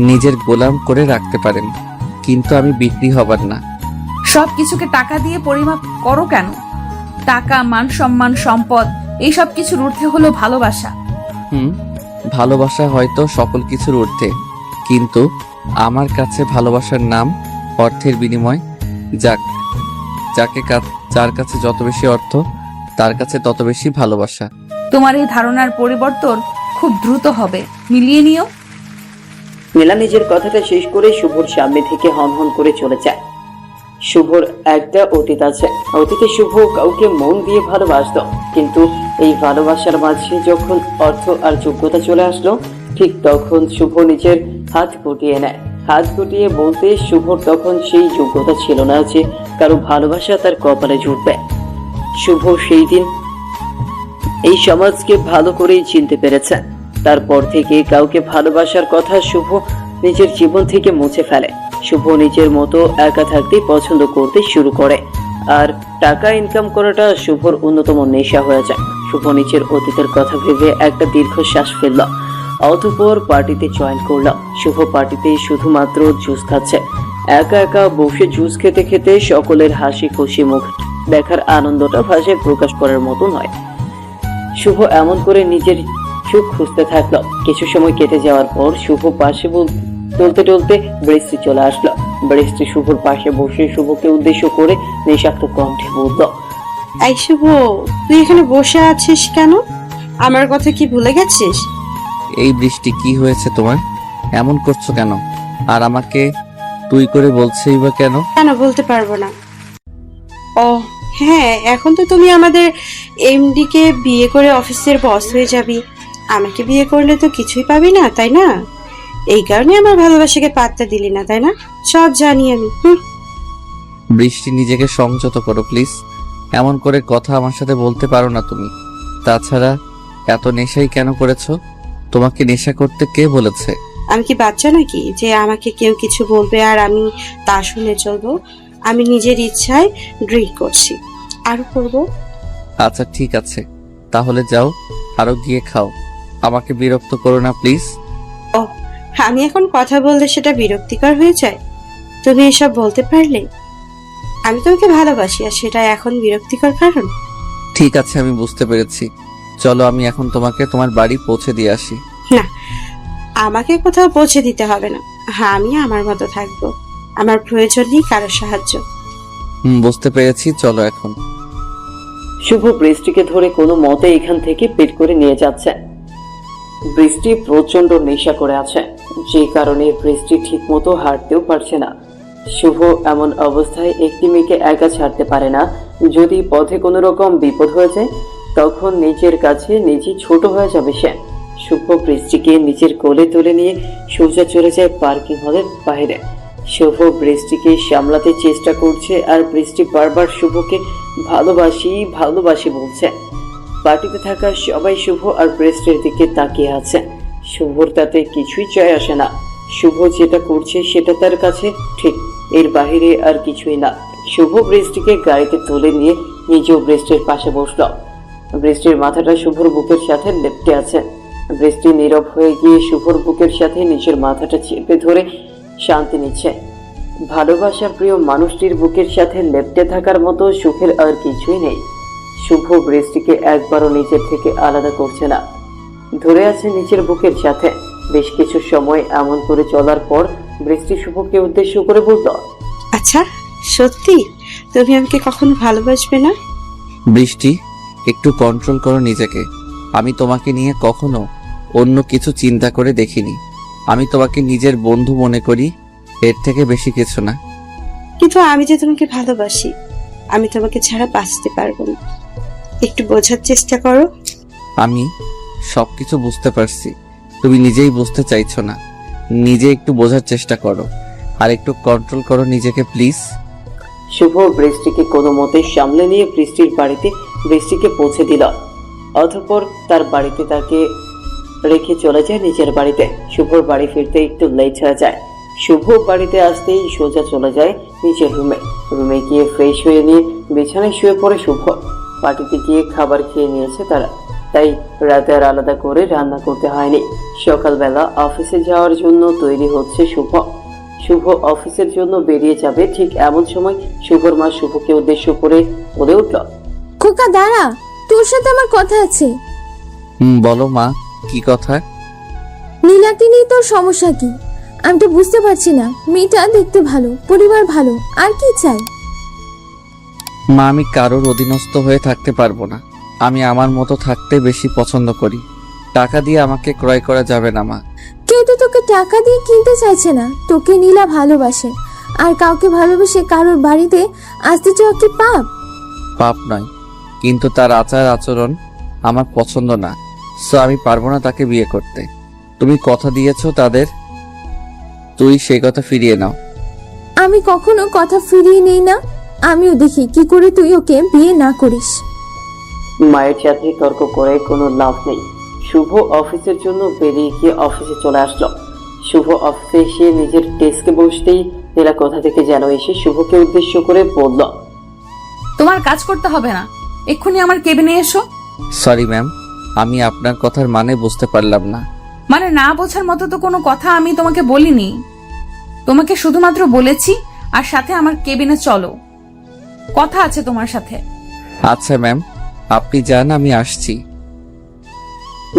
নিজের গোলাম করে রাখতে পারেন, কিন্তু আমি বিক্রি হবার না। সব কিছুকে টাকা দিয়ে পরিমাপ করো কেন? টাকা, মান সম্মান, সম্পদ এইসব কিছুর ঊর্ধ্বে হলো ভালোবাসা। ভালোবাসা হয়তো সকল কিছুর ঊর্ধ্বে, কিন্তু আমার কাছে ভালোবাসার নাম অর্থের বিনিময়। যার কাছে যত বেশি অর্থ, তার কাছে তত বেশি ভালোবাসা। তোমার এই ধারণার পরিবর্তন খুব দ্রুত হবে, মিলিয়ে নিও। নীলা নিজের কথাটা শেষ করে শুভর সামনে থেকে হনহন করে চলে যায়। শুভর একটা অতীত আছে। অতীতে শুভ কাউকে মন দিয়ে ভালোবাসতো, কিন্তু এই ভালোবাসার মাঝে যখন অর্থ আর যোগ্যতা চলে আসলো, ঠিক তখন শুভ নিজের হাত গুটিয়ে নেয়। হাত গুটিয়ে বলতে শুভর তখন সেই যোগ্যতা ছিল না যে কারো ভালোবাসা তার কপালে জুটবে। শুভ সেই দিন এই সমাজকে ভালো করেই চিনতে পেরেছে। তারপর থেকে কাউকে ভালোবাসার কথা শুভ নিজের জীবন থেকে মুছে ফেলে। শুভ নিজের মতো একা থাকতে পছন্দ করতে শুরু করে, আর টাকা ইনকাম করাটা শুভর অন্যতম নেশা হয়ে যায়। শুভ নিজের অতীতের কথা ভেবে একটা দীর্ঘশ্বাস ফেলল, অতঃপর পার্টিতে জয়েন করল। শুভ পার্টিতে শুধুমাত্র জুস খাচ্ছে। একা একা বসে জুস খেতে খেতে সকলের হাসি খুশি মুখ দেখার আনন্দটা ভাষায় প্রকাশ করার মতো নয়। শুভ এমন করে নিজের সুখ খুঁজতে থাকলো। কিছু সময় কেটে যাওয়ার পর শুভ পাশে টলতে টলতে বৃষ্টি চলে আসলো। বৃষ্টি শুভর পাশে বসে শুভকে উদ্দেশ্য করে নিঃশব্দ কণ্ঠে বলল, এই শুভ, তুই এখানে বসে আছিস কেন? আমার কথা কি ভুলে গেছিস? এই বৃষ্টি, কি হয়েছে তোমার? এমন করছো কেন? আর আমাকে তুই করে বলছেই বা কেন? কেন বলতে পারবো না? ও হ্যাঁ, এখন তো তুমি আমাদের এমডি কে বিয়ে করে অফিসের বস হয়ে যাবি। আমাকে বিয়ে করলে তো কিছুই পাবি না, তাই না? এই কারণে আমার ভালোবাসাকে পাত্তা দিলি না, তাই না? সব জানি আমি। বৃষ্টি, নিজেকে সংযত করো প্লিজ। এমন করে কথা আমার সাথে বলতে পারো না তুমি। তাছাড়া এত নেশাই কেন করেছো? তোমাকে নেশা করতে কে বলেছে? আমি কি বাচ্চা নাকি যে আমাকে কেউ কিছু বলবে আর আমি তা শুনে চলবো? আমি নিজের ইচ্ছায় ড্রিঙ্ক করছি, আরো করব। আচ্ছা ঠিক আছে, তাহলে যাও, আরো গিয়ে খাও। আমাকে বিরক্ত করো না প্লিজ। ও, আমি এখন কথা বললে সেটা বিরক্তিকর হয়ে যায়? তুমি এসব বলতে পারলে? আমি তোমাকে ভালোবাসি আর সেটা এখন বিরক্তিকর কারণ? ঠিক আছে, আমি বুঝতে পেরেছি। চলো, আমি এখন তোমাকে তোমার বাড়ি পৌঁছে দিয়ে আসি। না, আমাকে কোথাও পৌঁছে দিতে হবে না। হ্যাঁ, আমি আমার মতো থাকবো। আমার প্রয়োজন নেই কারো সাহায্য। বুঝতে পেরেছি, চলো এখন। শুভ বৃষ্টিকে ধরে কোনো মতে এখান থেকে বের করে নিয়ে যাচ্ছে। বৃষ্টি প্রচন্ড নেশা করে আছে, যে কারণে বৃষ্টি ঠিক মতো হাঁটতেও পারছে না। শুভ এমন অবস্থায় একটি মেয়েকে একা ছাড়তে পারে না। যদি পথে কোনো রকম বিপদ হয়ে যায় তখন নিজের কাছে নিজেই ছোট হয়ে যাবে সে। শুভ বৃষ্টিকে নিজের কোলে তুলে নিয়ে সোজা চলে যায় পার্কিং হলের বাইরে। শুভ বৃষ্টিকে সামলাতে চেষ্টা করছে আর বৃষ্টি বারবার শুভকে ভালোবাসি ভালোবাসি বলছে। পার্টিতে থাকা সবাই শুভ আর বৃষ্টির দিকে তাকিয়ে আছে। শুভর তাতে কিছুই চায় আসে না। শুভ যেটা করছে সেটা তার কাছে ঠিক, এর বাইরে আর কিছুই না। শুভ বৃষ্টিকে গাড়িতে তুলে নিয়ে নিজেও বৃষ্টির পাশে বসলো। বৃষ্টির মাথাটা শুভর বুকের সাথে লেপ্টে আছে। বৃষ্টি নীরব হয়ে গিয়ে শুভর বুকের সাথে নিজের মাথাটা চেপে ধরে শান্তি নিচ্ছে। ভালোবাসার প্রিয় মানুষটির বুকের সাথে লেপ্টে থাকার মতো সুখের আর কিছুই নেই। শুভ বৃষ্টিকে একবারও নিজের থেকে আলাদা করছে না, ধরে আছে নিজের বুকের সাথে। বেশ কিছু সময় এমন করে চলার পর বৃষ্টি শুভকে উদ্দেশ্য করে বলল, আচ্ছা, সত্যি তুমি আমাকে কখনো ভালোবাসবে না? বৃষ্টি, একটু কন্ট্রোল করো নিজেকে। আমি তোমাকে নিয়ে কখনো অন্য কিছু চিন্তা করে দেখিনি। আমি তোমাকে নিজের বন্ধু মনে করি, এর থেকে বেশি কিছু না। কিন্তু আমি যে তোমাকে ভালোবাসি, আমি তোমাকে ছাড়া বাঁচতে পারবো না। একটু বোঝার চেষ্টা করো। আমি সবকিছু বুঝতে পারছি, তুমি নিজেই বুঝতে চাইছো না। নিজে একটু বোঝার চেষ্টা করো আর একটু কন্ট্রোল করো নিজেকে প্লিজ। শুভ বৃষ্টিকে কোনো মতে সামলে নিয়ে বৃষ্টির বাড়িতে বৃষ্টিকে পৌঁছে দিল। অতঃপর তার বাড়িতে তাকে রেখে চলে যায় নিজের বাড়িতে। শুভর বাড়ি ফিরতে একটু লেট হয়ে যায়। শুভ বাড়িতে আসতেই সোজা চলে যায় নিজের রুমে গিয়ে ফ্রেশ হয়ে নিয়ে বিছানায় শুয়ে পড়ে শুভ। পার্টিতে গিয়ে খাবার খেয়ে নিয়েছে তারা, তাই রাতে আর আলাদা করে রান্না করতে হয়নি। সকালবেলা অফিসে যাওয়ার জন্য তৈরি হচ্ছে শুভ অফিসের জন্য বেরিয়ে যাবে। ঠিক এমন সময় শুভর মা শুভকে উদ্দেশ্য করে বলে উঠল, খোকা দাঁড়া, তোর সাথে আমার কথা আছে। বলো মা, কি কথা? নীলাকে নিয়ে তোর সমস্যা কি? আমি তো বুঝতে পারছি না। মেয়েটা দেখতে ভালো, পরিবার ভালো, আর কি চাই? মা, আমি কারোর অধীনস্থ হয়ে থাকতে পারবো না। আমি আমার মতো থাকতে বেশি পছন্দ করি। টাকা দিয়ে আমাকে ক্রয় করা যাবে না মা। কেউ তো তোকে টাকা দিয়ে কিনতে চাইছে না। তোকে নীলা ভালোবাসে, আর কাউকে ভালোবেসে কারোর বাড়িতে আসতে চাওয়া কি পাপ? পাপ নয়, কিন্তু তার আচার আচরণ আমার পছন্দ না। সো আমি পারবো না তাকে বিয়ে করতে। তুমি কথা দিয়েছো তাদের, তুই সেই কথা ফিরিয়ে নাও। আমি কখনো কথা ফিরিয়ে নেই না। আমিও দেখি কি করে তুই ওকে বিয়ে না করিস। মায়ের সাথে তর্ক করে কোনো লাভ নেই। শুভ অফিসের জন্য বেরিয়ে গিয়ে অফিসে চলে আসলো। শুভ অফিসে এসে নিজের ডেস্কে বসতেই নীলা কোথা থেকে যেন এসে শুভকে উদ্দেশ্য করে বলল, তোমার কাজ করতে হবে না, এক্ষুনি আমার কেবিনে এসো। সরি ম্যাম, আমি আপনার কথার মানে বুঝতে পারলাম না। মানে না বোঝার মতো তো কোনো কথা আমি তোমাকে বলিনি। তোমাকে শুধুমাত্র বলেছি আর সাথে আমার কেবিনে চলো, কথা আছে তোমার সাথে। আচ্ছা ম্যাম, আপনি যান, আমি আসছি।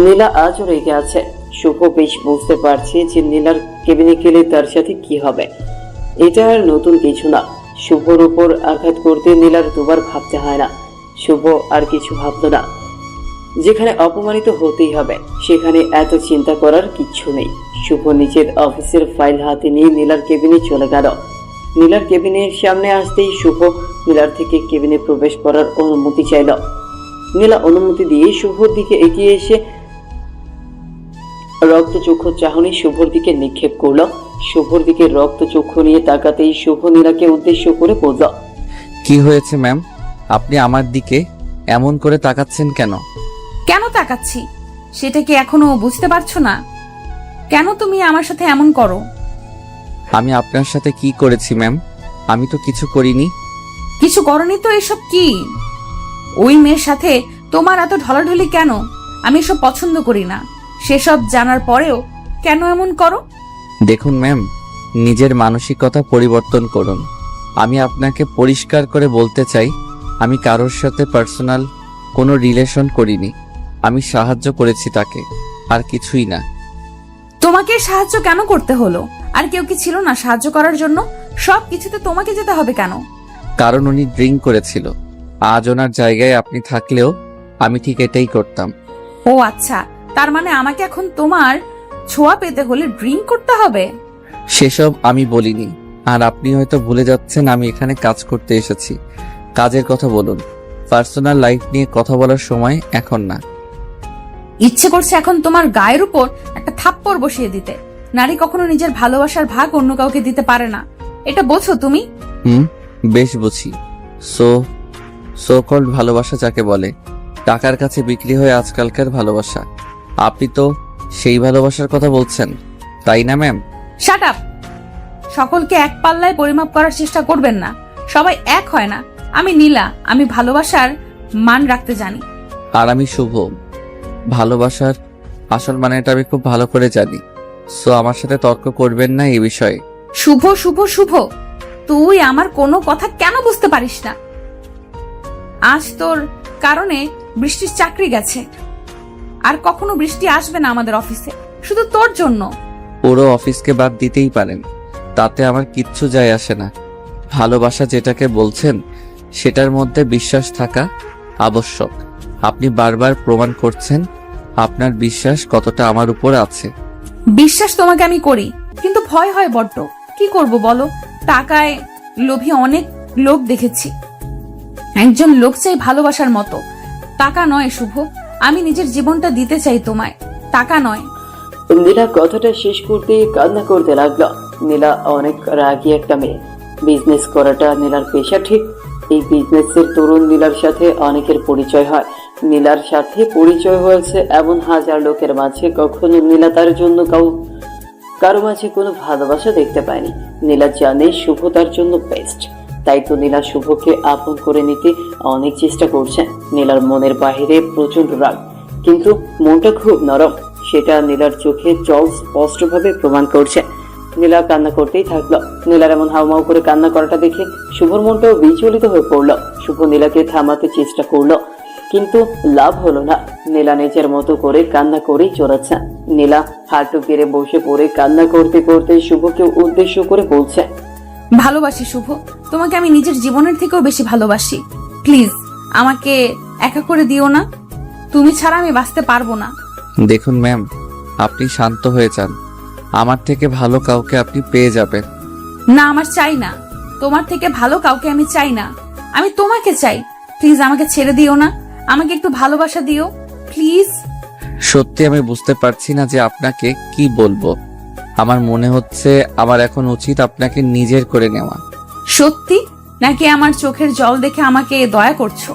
নীলা আজও রেগে আছে। শুভ বেশ বুঝতে পারছে যে নীলার কেবিনে গেলে তার সাথে কি হবে। এটা আর নতুন কিছু না। শুভর উপর আঘাত করতে নীলার দুবার ভাবতে হয় না। শুভ আর কিছু ভাবতো না। যেখানে অপমানিত হতেই হবে সেখানে এত চিন্তা করার কিচ্ছু নেই। শুভ নিজের অফিসের ফাইল হাতে নিয়ে নীলার কেবিনে চলে গেল। নীলার কেবিনের সামনে আসতেই শুভ নীলার থেকে কেবিনে প্রবেশ করার অনুমতি চাইল। নীলা অনুমতি দিয়ে শুভর দিকে এগিয়ে এসে রক্তচক্ষু চাহনি শুভর দিকে নিক্ষেপ করল। শুভর দিকে রক্তচক্ষু নিয়ে তাকাতেই শুভ নীলাকে উদ্দেশ্য করে বলল, কি হয়েছে ম্যাম, আপনি আমার দিকে এমন করে তাকাচ্ছেন কেন? কেন তাকাচ্ছি সেটা কি এখনো বুঝতে পারছো না? কেন তুমি আমার সাথে এমন করো? আমি আপনার সাথে কি করেছি ম্যাম? আমি তো কিছু করিনি। কিছু করনি তো? এসব কি? ওই মেয়ের সাথে তোমার এত ঢলাঢলি কেন? আমি এসব পছন্দ করি না। সেসব জানার পরেও কেন এমন করো? দেখুন ম্যাম, নিজের মানসিকতা পরিবর্তন করুন। আমি আপনাকে পরিষ্কার করে বলতে চাই, আমি কারোর সাথে পার্সোনাল কোনো রিলেশন করিনি। আমি সাহায্য করেছি তাকে, আর কিছুই না। তোমাকে সাহায্য কেন করতে হলো? আর কেউ কি ছিল না সাহায্য করার জন্য? সব কিছুতে তোমাকে যেতে হবে কেন? কারণ উনি ড্রিঙ্ক করেছিল। আজ ওনার জায়গায় আপনি থাকলেও আমি ঠিক এটাই করতাম। ও আচ্ছা, তার মানে আমাকে এখন তোমার ছোঁয়া পেতে হলে ড্রিঙ্ক করতে হবে? সেসব আমি বলিনি। আর আপনি হয়তো ভুলে যাচ্ছেন আমি এখানে কাজ করতে এসেছি। কাজের কথা বলুন, পার্সোনাল লাইফ নিয়ে কথা বলার সময় এখন না। ইচ্ছে করছে এখন তোমার গায়ের উপর একটা থাপ্পড় বসিয়ে দিতে। নারী কখনো নিজের ভালোবাসার ভাগ অন্য কাউকে দিতে পারে না, এটা বোঝো তুমি? বেশ বুঝি। সো কল্ড ভালোবাসা যাকে বলে, টাকার কাছে বিক্রি হয়ে আজকালকার ভালোবাসা। আপনি তো সেই ভালোবাসার কথা বলছেন, তাই না ম্যাম? Shut up! সকলকে এক পাল্লায় পরিমাপ করার চেষ্টা করবেন না। সবাই এক হয় না। আমি নীলা, আমি ভালোবাসার মান রাখতে জানি। আর আমি শুভ। ভালোবাসার আসল মানেটা আমি খুব ভালো করে জানি। সো আমার সাথে তর্ক করবেন না এই বিষয়ে। শুভ শুভ শুভ, তুই আমার কোনো কথা কেন বুঝতে পারিস না? আজ তোর কারণে বৃষ্টির চাকরি গেছে, আর কখনো বৃষ্টি আসবে না আমাদের অফিসে, শুধু তোর জন্য। পুরো অফিসকে বাদ দিতেই পারেন, তাতে আমার কিচ্ছু যায় আসে না। ভালোবাসা যেটাকে বলছেন সেটার মধ্যে বিশ্বাস থাকা আবশ্যক। আপনি বারবার প্রমাণ করছেন আপনার বিশ্বাস কতটা আমার উপর আছে। বিশ্বাস তোমাকে আমি করি, কিন্তু ভয় হয় বড্ড। কি করব বলো? টাকায় লোভী অনেক লোক দেখেছি। একজন লোক চাই ভালোবাসার মতো, টাকা নয় শুভ। আমি নিজের জীবনটা দিতে চাই তোমায়, টাকা নয়। নীলা কথাটা শেষ করতেই কান্না করতে লাগলো। নীলা অনেক রাগী একটা মেয়ে। বিজনেস করাটা নীলার পেশা ঠিক। এই বিজনেসের তরুণ নীলার সাথে অনেকের পরিচয় হয়। নীলার সাথে পরিচয় হয়েছে এমন হাজার লোকের মাঝে কখনো নীলা তার জন্য কারো মাঝে কোনো ভালোবাসা দেখতে পায়নি। নীলা জানে শুভ তার জন্য বেস্ট, তাই তো নীলা শুভকে আপন করে নিতে অনেক চেষ্টা করছে। নীলার মনের বাহিরে প্রচন্ড রাগ, কিন্তু মনটা খুব নরম। সেটা নীলার চোখে জল স্পষ্টভাবে প্রমাণ করছে। নীলা কান্না করতেই থাকলো। নীলার এমন হাউমাউ করে কান্না করাটা দেখে শুভর মনটাও বিচলিত হয়ে পড়লো। শুভ নীলাকে থামাতে চেষ্টা করলো, কিন্তু লাভ হলো না। নীলা নিজের মতো করে কান্না করেই চলেছে। নীলা হাঁটু গেড়ে বসে পড়ে কান্না করতে করতে শুভকে উদ্দেশ্য করে বলছে, ভালোবাসি শুভ, তোমাকে আমি নিজের জীবনের থেকেও বেশি ভালোবাসি। প্লিজ আমাকে একা করে দিও না, তুমি ছাড়া আমি বাঁচতে পারবো না। দেখুন ম্যাম, আপনি শান্ত হয়ে যান। আমার থেকে ভালো কাউকে আপনি পেয়ে যাবেন। না, আমার চাই না। তোমার থেকে ভালো কাউকে আমি চাই না, আমি তোমাকে চাই। প্লিজ আমাকে ছেড়ে দিও না, আমাকে একটু ভালোবাসা দিও প্লিজ। সত্যি আমি বুঝতে পারছি না যে আপনাকে কি বলবো। আমার মনে হচ্ছে আমার এখন উচিত আপনাকে নিজের করে নেওয়া। সত্যি নাকি আমার চোখের জল দেখে আমাকে দয়া করছো?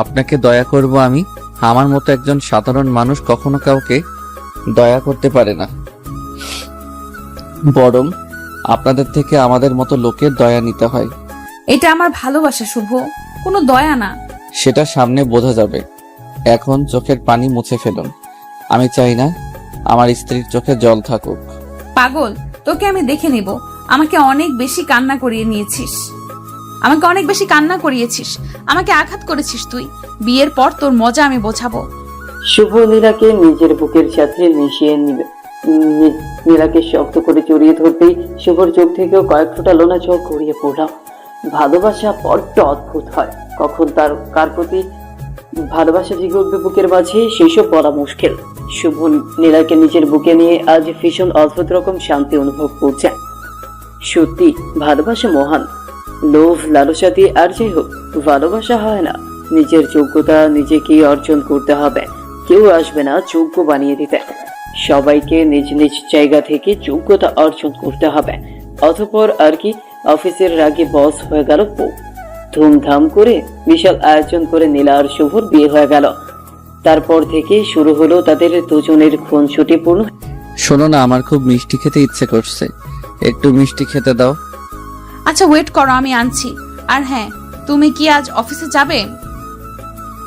আপনাকে দয়া করব আমি? আমার মতো একজন সাধারণ মানুষ কখনো কাউকে দয়া করতে পারে না। বরং আপনাদের থেকে আমাদের মতো লোকের দয়া নিতে হয়। এটা আমার ভালোবাসা শুভ, কোনো দয়া না। সেটা সামনে বোঝা যাবে। এখন চোখের পানি মুছে ফেলুন। আমি চাই না আমার স্ত্রীর চোখে জল থাকুক। পাগল, তোকে আমি দেখে নিব। আমাকে অনেক বেশি কান্না করিয়ে নিয়েছিস, আমাকে আঘাত করেছিস তুই। বিয়ের পর তোর মজা আমি বোঝাবো। শুভ নীলাকে নিজের বুকের সাথে মিশিয়ে নিবে। নীলাকে শক্ত করে জড়িয়ে ধরতেই শুভর চোখ থেকেও কয়েক ফোঁটা লোনা চোখ গড়িয়ে পড়ল। ভালোবাসা বড্ড অদ্ভুত হয়, কখন তার কার প্রতি ভালোবাসা জেগে উঠবে বুকের মাঝে সেসব বলা মুশকিল। শুভ নীলাকে নিজের বুকে নিয়ে আজ ভীষণ অদ্ভুত রকম শান্তি অনুভব করছে। সত্যি ভালোবাসা মহান। লোভ লালসা দিয়ে আর যাই হোক ভালোবাসা হয় না। নিজের যোগ্যতা নিজেকেই অর্জন করতে হবে, কেউ আসবে না যোগ্য বানিয়ে দিতে। সবাইকে নিজ নিজ জায়গা থেকে যোগ্যতা অর্জন করতে হবে। অতঃপর আর কি, অফিসের রাগে বস হয়ে গেল বউ। ধুমধাম করে বিশাল আয়োজন করে নীলা আর শুভর বিয়ে হয়ে গেল। তারপর থেকে শুরু হলো তাদের দুজনের খুনসুটিপূর্ণ। শোনো না, আমার খুব মিষ্টি খেতে ইচ্ছে করছে, একটু মিষ্টি খেতে দাও। আচ্ছা ওয়েট করো, আমি আনছি। আর হ্যাঁ, তুমি কি আজ অফিসে যাবে?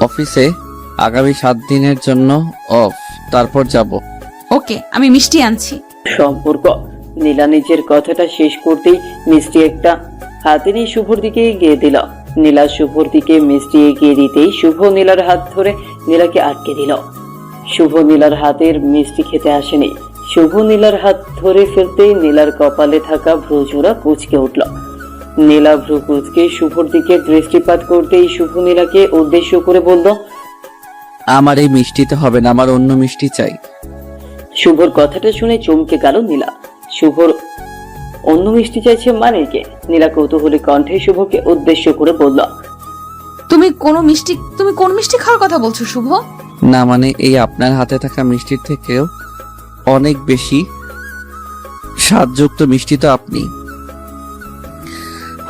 অফিসে আগামী 7 দিনের জন্য অফ, তারপর যাব। ওকে, আমি মিষ্টি আনছি। সম্পর্ক। নীলা নিজের কথাটা শেষ করতেই মিষ্টি একটা হাতে নিয়ে শুভর দিকে এগিয়ে দিল। নীলা শুভর দিকে মিষ্টি এগিয়ে দিতেই শুভ নীলার হাত ধরে নীলাকে আটকে দিল। শুভ নীলার হাতের মিষ্টি খেতে আসেনি। শুভ নীলার হাত ধরে ফেলতেই নীলার কপালে থাকা ভ্রুজোড়া কুঁচকে উঠল। নীলা ভ্রু কুঁচকে শুভর দিকে দৃষ্টিপাত করতেই শুভ নীলাকে উদ্দেশ্য করে বলল, আমার এই মিষ্টিতে হবে না, আমার অন্য মিষ্টি চাই। শুভর কথাটা শুনে চমকে গেল নীলা। শুভর অন্য মিষ্টি চাইছে মানে কে? নীলা কৌতূহলী কণ্ঠে শুভকে উদ্দেশ্য করে বলল, তুমি কোন মিষ্টি খাওয়ার কথা বলছো শুভ? না মানে এই আপনার হাতে থাকা মিষ্টির থেকেও অনেক বেশি স্বাদযুক্ত মিষ্টি তো আপনি।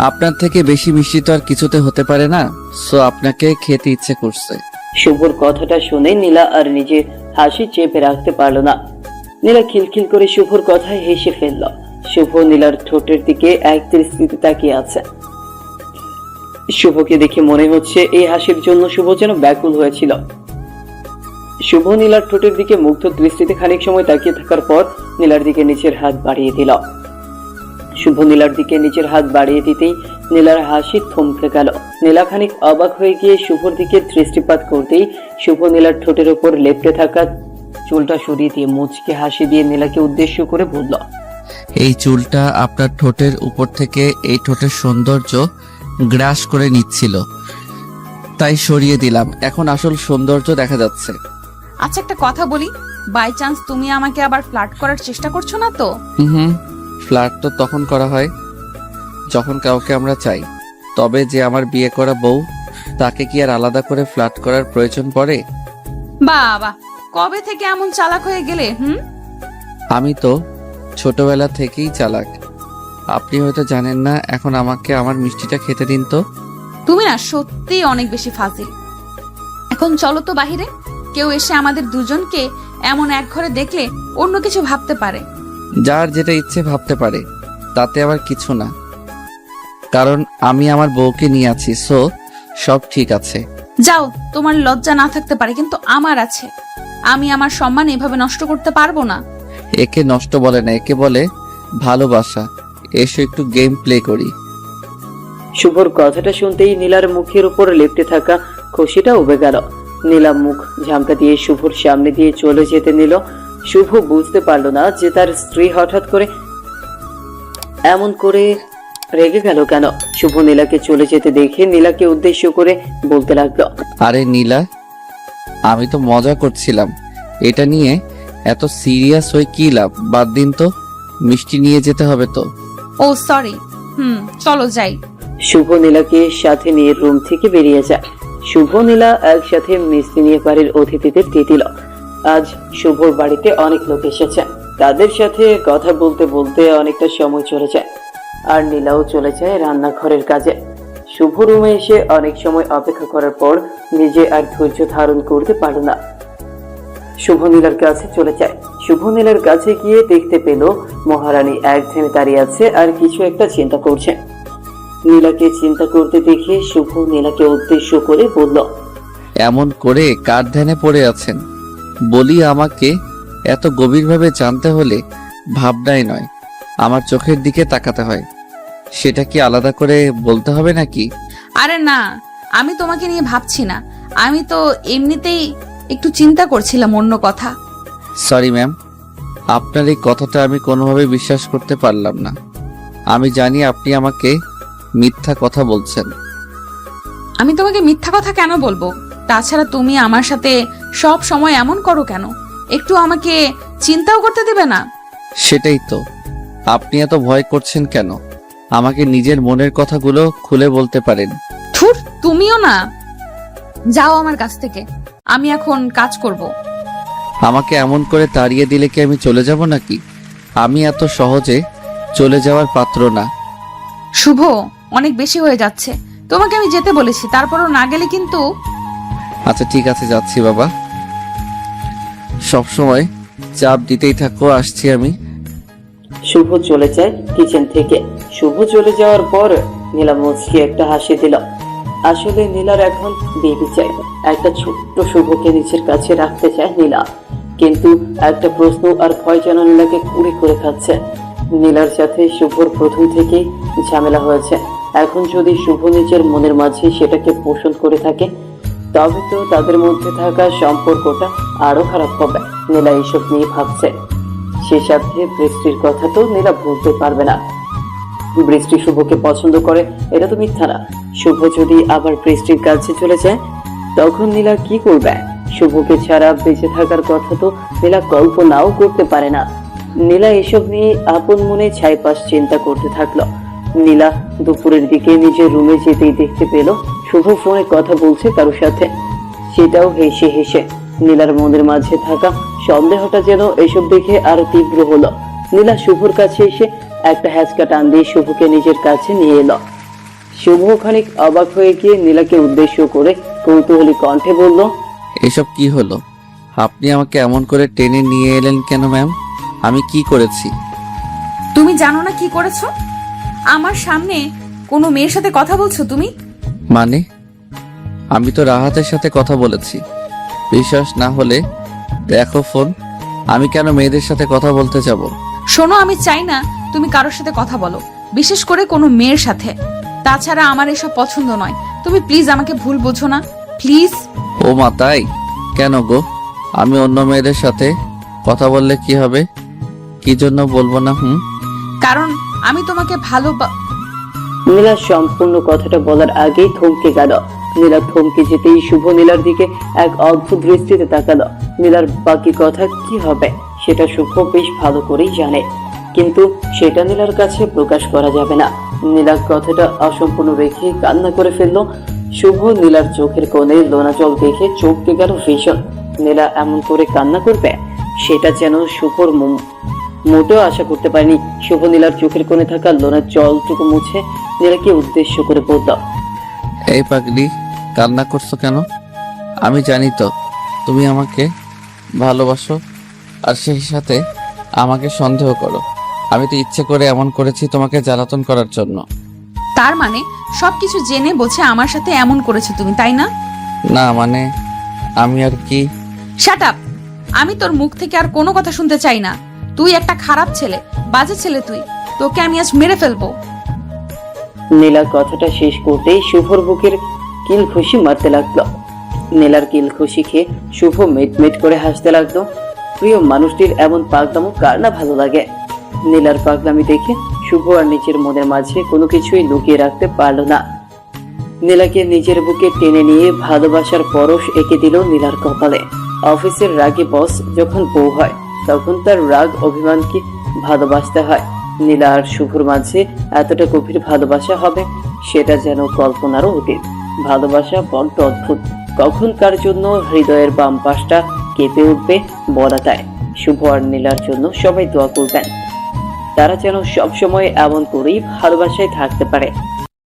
আপনার থেকে বেশি মিষ্টি তো আর কিছুতে হতে পারে না, সো আপনাকে খেতে ইচ্ছে করছে। শুভর কথাটা শুনে নীলা আর নিজের হাসি চেপে রাখতে পারল না। নীলা খিলখিল করে শুভর কথায় হেসে ফেলল। শুভ নীলার ঠোঁটের দিকে এক দৃষ্টিতে তাকিয়ে আছে। শুভকে দেখে মনে হচ্ছে এই হাসির জন্য শুভ যেন ব্যাকুল হয়েছিল। শুভ নীলার ঠোঁটের দিকে মুগ্ধ দৃষ্টিতে খানিক সময় তাকিয়ে থাকার পর নীলার দিকে নিচের হাত বাড়িয়ে দিল। শুভ নীলার দিকে নিচের হাত বাড়িয়ে দিতেই নীলার হাসি থমকে গেল। নীলা খানিক অবাক হয়ে গিয়ে শুভর দিকে দৃষ্টিপাত করতেই শুভ নীলার ঠোঁটের উপর লেপ্টে থাকা চুলটা সরিয়ে দিয়ে মুচকে হাসি দিয়ে নীলাকে উদ্দেশ্য করে বলল, এই চুলটা আপনার ঠোঁটের উপর থেকে এই ঠোঁটের সৌন্দর্য গ্রাস করে নিচ্ছিল, তাই সরিয়ে দিলাম, এখন আসল সৌন্দর্য দেখা যাচ্ছে। আচ্ছা একটা কথা বলি, বাই চান্স তুমি আমাকে আবার ফ্লার্ট করার চেষ্টা করছো না তো? হুম, ফ্লার্ট তো তখন করা হয় যখন কাউকে আমরা চাই। তবে যে আমার বিয়ে করা বউ, তাকে কি আর আলাদা করে ফ্লার্ট করার প্রয়োজন পড়ে? বাবা, কবে থেকে এমন চালাক হয়ে গেলে? আমি তো ছোটবেলা থেকেই চালাক, আপনি হয়তো জানেন না। এখন আমাকে আমার মিষ্টিটা খেতে দিন তো। তুমি না সত্যি অনেক বেশি ফাজিল। এখন চলো তো বাহিরে, কেউ এসে আমাদের দুজনকে এমন এক ঘরে দেখলে অন্য কিছু ভাবতে পারে। যার যেটা ইচ্ছে ভাবতে পারে, তাতে আবার কিছু না, কারণ আমি আমার বউকে নিয়ে আছি, সো সব ঠিক আছে। যাও, তোমার লজ্জা না থাকতে পারে কিন্তু আমার আছে। আমি আমার সম্মান এভাবে নষ্ট করতে পারবো না। একে নষ্ট বলে না, একে বলে ভালোবাসা। এসো একটু গেম প্লে করি। শুভর কথাটা শুনতেই নীলার মুখের উপর লেপ্টে থাকা খুশিটা উবে গেল। নীলা মুখ ঝামটা দিয়ে শুভর সামনে দিয়ে চলে যেতে নিল। শুভ বুঝতে পারল না যে তার স্ত্রী হঠাৎ করে এমন করে রেগে গেল কেন। শুভ নীলাকে চলে যেতে দেখে নীলাকে উদ্দেশ্য করে বলতে লাগলো, আরে নীলা, আমি তো মজা করছিলাম, এটা নিয়ে এত সিরিয়াস হয়ে কি লাভ? বাদ দিন তো, মিষ্টি নিয়ে যেতে হবে তো। ও সরি, চলো যাই। শুভ নীলাকে সাথে নিয়ে রুম থেকে বেরিয়ে যায়। শুভ নীলা একসাথে মিষ্টি নিয়ে বাড়ির অতিথিদের দিয়ে দিল। আজ শুভর বাড়িতে অনেক লোক এসেছে। তাদের সাথে কথা বলতে বলতে অনেকটা সময় চলে যায়। আর নীলাও চলে যায় রান্নাঘরের কাজে। শুভ রুমে এসে অনেক সময় অপেক্ষা করার পর নিজে আর ধৈর্য ধারণ করতে পারল না। শুভ নীলার কাছে চলে যায়। শুভ নীলার কাছে গিয়ে দেখতে পেল মহারানী এক ধ্যানে দাঁড়িয়ে আছে আর কিছু একটা চিন্তা করছে। নীলাকে চিন্তা করতে দেখে শুভ নীলাকে উদ্দেশ্য করে বলল, এমন করে কার ধ্যানে পড়ে আছেন? বলি, আমাকে এত গভীরভাবে জানতে হলে ভাবনাই নয়, আমার চোখের দিকে তাকাতে হয়। সেটা কি আলাদা করে বলতে হবে নাকি? আরে না, আমি তোমাকে নিয়ে ভাবছি না, আমি তো এমনিতেই একটু চিন্তা করছিলাম অন্য কথা। সরি ম্যাম, আপনার এই কথাটা আমি কোনোভাবে বিশ্বাস করতে পারলাম না। আমি জানি আপনি আমাকে মিথ্যা কথা বলছেন। আমি তোমাকে মিথ্যা কথা কেন বলবো? তাছাড়া তুমি আমার সাথে সব সময় এমন করো কেন? একটু আমাকে চিন্তাও করতে দেবে না? সেটাই তো, আপনি এত ভয় করছেন কেন? আমাকে নিজের মনের কথাগুলো খুলে বলতে পারেন। ধুর, তুমিও না। যাও আমার কাছ থেকে, আমি এখন কাজ করব। আমাকে এমন করে তাড়িয়ে দিলে কি আমি চলে যাব নাকি? আমি এত সহজে চলে যাওয়ার পাত্র না। শুভ, অনেক বেশি হয়ে যাচ্ছে। তোমাকে আমি যেতে বলেছি, তারপরও না গেলে কিন্তু। আচ্ছা ঠিক আছে, যাচ্ছি বাবা। সবসময় চাপ দিতেই থাকো, আসছি আমি। শুভ চলে যায় কিচেন থেকে। শুভ চলে যাওয়ার পর নীলা মুচকি একটা হাসি দিল। আসলে নীলার এখন বেবি চাই, একটা ছোট্ট শুভকে নিজের কাছে রাখতে চায় নীলা। কিন্তু একটা প্রশ্ন আর ভয় যেন নীলাকে কুড়ি করে খাচ্ছে। নীলার সাথে শুভর প্রথম থেকেই ঝামেলা হয়েছে। এখন যদি শুভ নিজের মনের মাঝে সেটাকে পোষণ করে থাকে, তবে তো তাদের মধ্যে থাকা সম্পর্কটা আরো খারাপ হবে। নীলা এইসব নিয়ে ভাবছে। সে সাথে বৃষ্টির কথা তো নীলা ভুলতে পারবে না। বৃষ্টি শুভকে পছন্দ করে এটা তো মিথ্যা না। শুভ যদি আবার বৃষ্টির কাছে চলে যায়, তখন নীলা কি করবে? শুভকে ছাড়া বেঁচে থাকার কথা তো নীলা কল্পনাও করতে পারে না। নীলা এসব নিয়ে আপন মনে ছাইপাশ চিন্তা করতে থাকলো। নীলা দুপুরের দিকে নিজের রুমে যেতেই দেখতে পেল শুভ ফোনে কথা বলছে কারোর সাথে, সেটাও হেসে হেসে। নীলার মনের মাঝে থাকা সন্দেহটা যেন এসব দেখে আরো তীব্র হলো। নীলা শুভর কাছে এসে একটা হ্যাচকা টান দিয়ে শুভকে নিজের কাছে নিয়ে এলো। শুভ খানিক অবাক হয়ে গিয়ে নীলাকে উদ্দেশ্য করে কৌতূহলী কণ্ঠে বলল, এসব কি হলো? আপনি আমাকে এমন করে টেনে নিয়ে এলেন কেন ম্যাম? আমি কি করেছি? তুমি জানো না কি করেছো? আমার সামনে কোনো মেয়ের সাথে কথা বলছো তুমি? মানে আমি তো রাহাতের সাথে কথা বলেছি। বিশ্বাস না হলে দেখো ফোন। আমি কেন মেয়েদের সাথে কথা বলতে যাব? শোনো, আমি চাই না তুমি কারোর সাথে কথা বলো, বিশেষ করে কোনো মেয়ের সাথে। তাছাড়া আমার এসব পছন্দ নয়। তুমি প্লিজ আমাকে ভুল বোঝো না, প্লিজ। ও মা, তাই? কেন গো? আমি অন্য মেয়েদের সাথে কথা বললে কি হবে? কি জন্য বলবো না? কারণ আমি তোমাকে নীলা সম্পূর্ণ কথাটা বলার আগেই থমকে গেল। নীলা থমকে যেতেই শুভ নীলার দিকে এক অদ্ভুত দৃষ্টিতে তাকালো। নীলার বাকি কথা কি হবে সেটা শুভ বেশ ভালো করেই জানে, কিন্তু সেটা নীলার কাছে প্রকাশ করা যাবে না। নীলা কথাটা অসম্পূর্ণ রেখে কান্না করে ফেললো। শুভ নীলার চোখের কোণে লোনা জল দেখে চমকে গেল ভীষণ। নীলা এমন করে কান্না করবে সেটা যেন শুভর মোটেও আশা করতে পারেনি। শুভ নীলার চোখের কোণে থাকা লোনার জলটুকু মুছে নীলাকে উদ্দেশ্য করে বলল, এই পাগলি, কান্না করছো কেন? আমি জানি তো তুমি আমাকে ভালোবাসো, আর সেই সাথে আমাকে সন্দেহ করো। আমি তো ইচ্ছে করে এমন করেছি তোমাকে জ্বালাতন করার জন্য। তার মানে সবকিছু জেনে বুঝে আমার সাথে এমন করেছো তুমি, তাই না? না মানে আমি আর কি। Shut up! আমি তোর মুখ থেকে আর কোনো কথা শুনতে চাই না। তুই একটা খারাপ ছেলে, বাজে ছেলে তুই। তোকে আমি আজ মেরে ফেলবো। নীলা কথাটা শেষ করতেই শুভর বুকের কিল খুশি মারতে লাগলো। নীলার কিল খুশি খেয়ে শুভ মিটমিট করে হাসতে লাগলো। প্রিয় মানুষটির এমন পাগলামো কার না ভালো লাগে? নীলার পাগলামি দেখে শুভ আর নিজের মনের মাঝে কোনো কিছুই লুকিয়ে রাখতে পারলো না। নীলাকে নিজের বুকে টেনে নিয়ে ভালোবাসার পরশ এঁকে দিল নীলার কপালে। অফিসের রাগী বস যখন বউ হয়, তখন তার রাগ অভিমানকে ভালোবাসতে হয়। নীলা আর শুভর মাঝে এতটা গভীর ভালোবাসা হবে সেটা যেন কল্পনারও অতীত। ভালোবাসা বড্ড অদ্ভুত, কখন কার জন্য হৃদয়ের বাম পাশটা কেঁপে উঠবে বলা যায়। শুভ আর নীলার জন্য সবাই দোয়া করবেন, তারা যেন সবসময় এমন করেই ভালোবাসায় থাকতে পারে।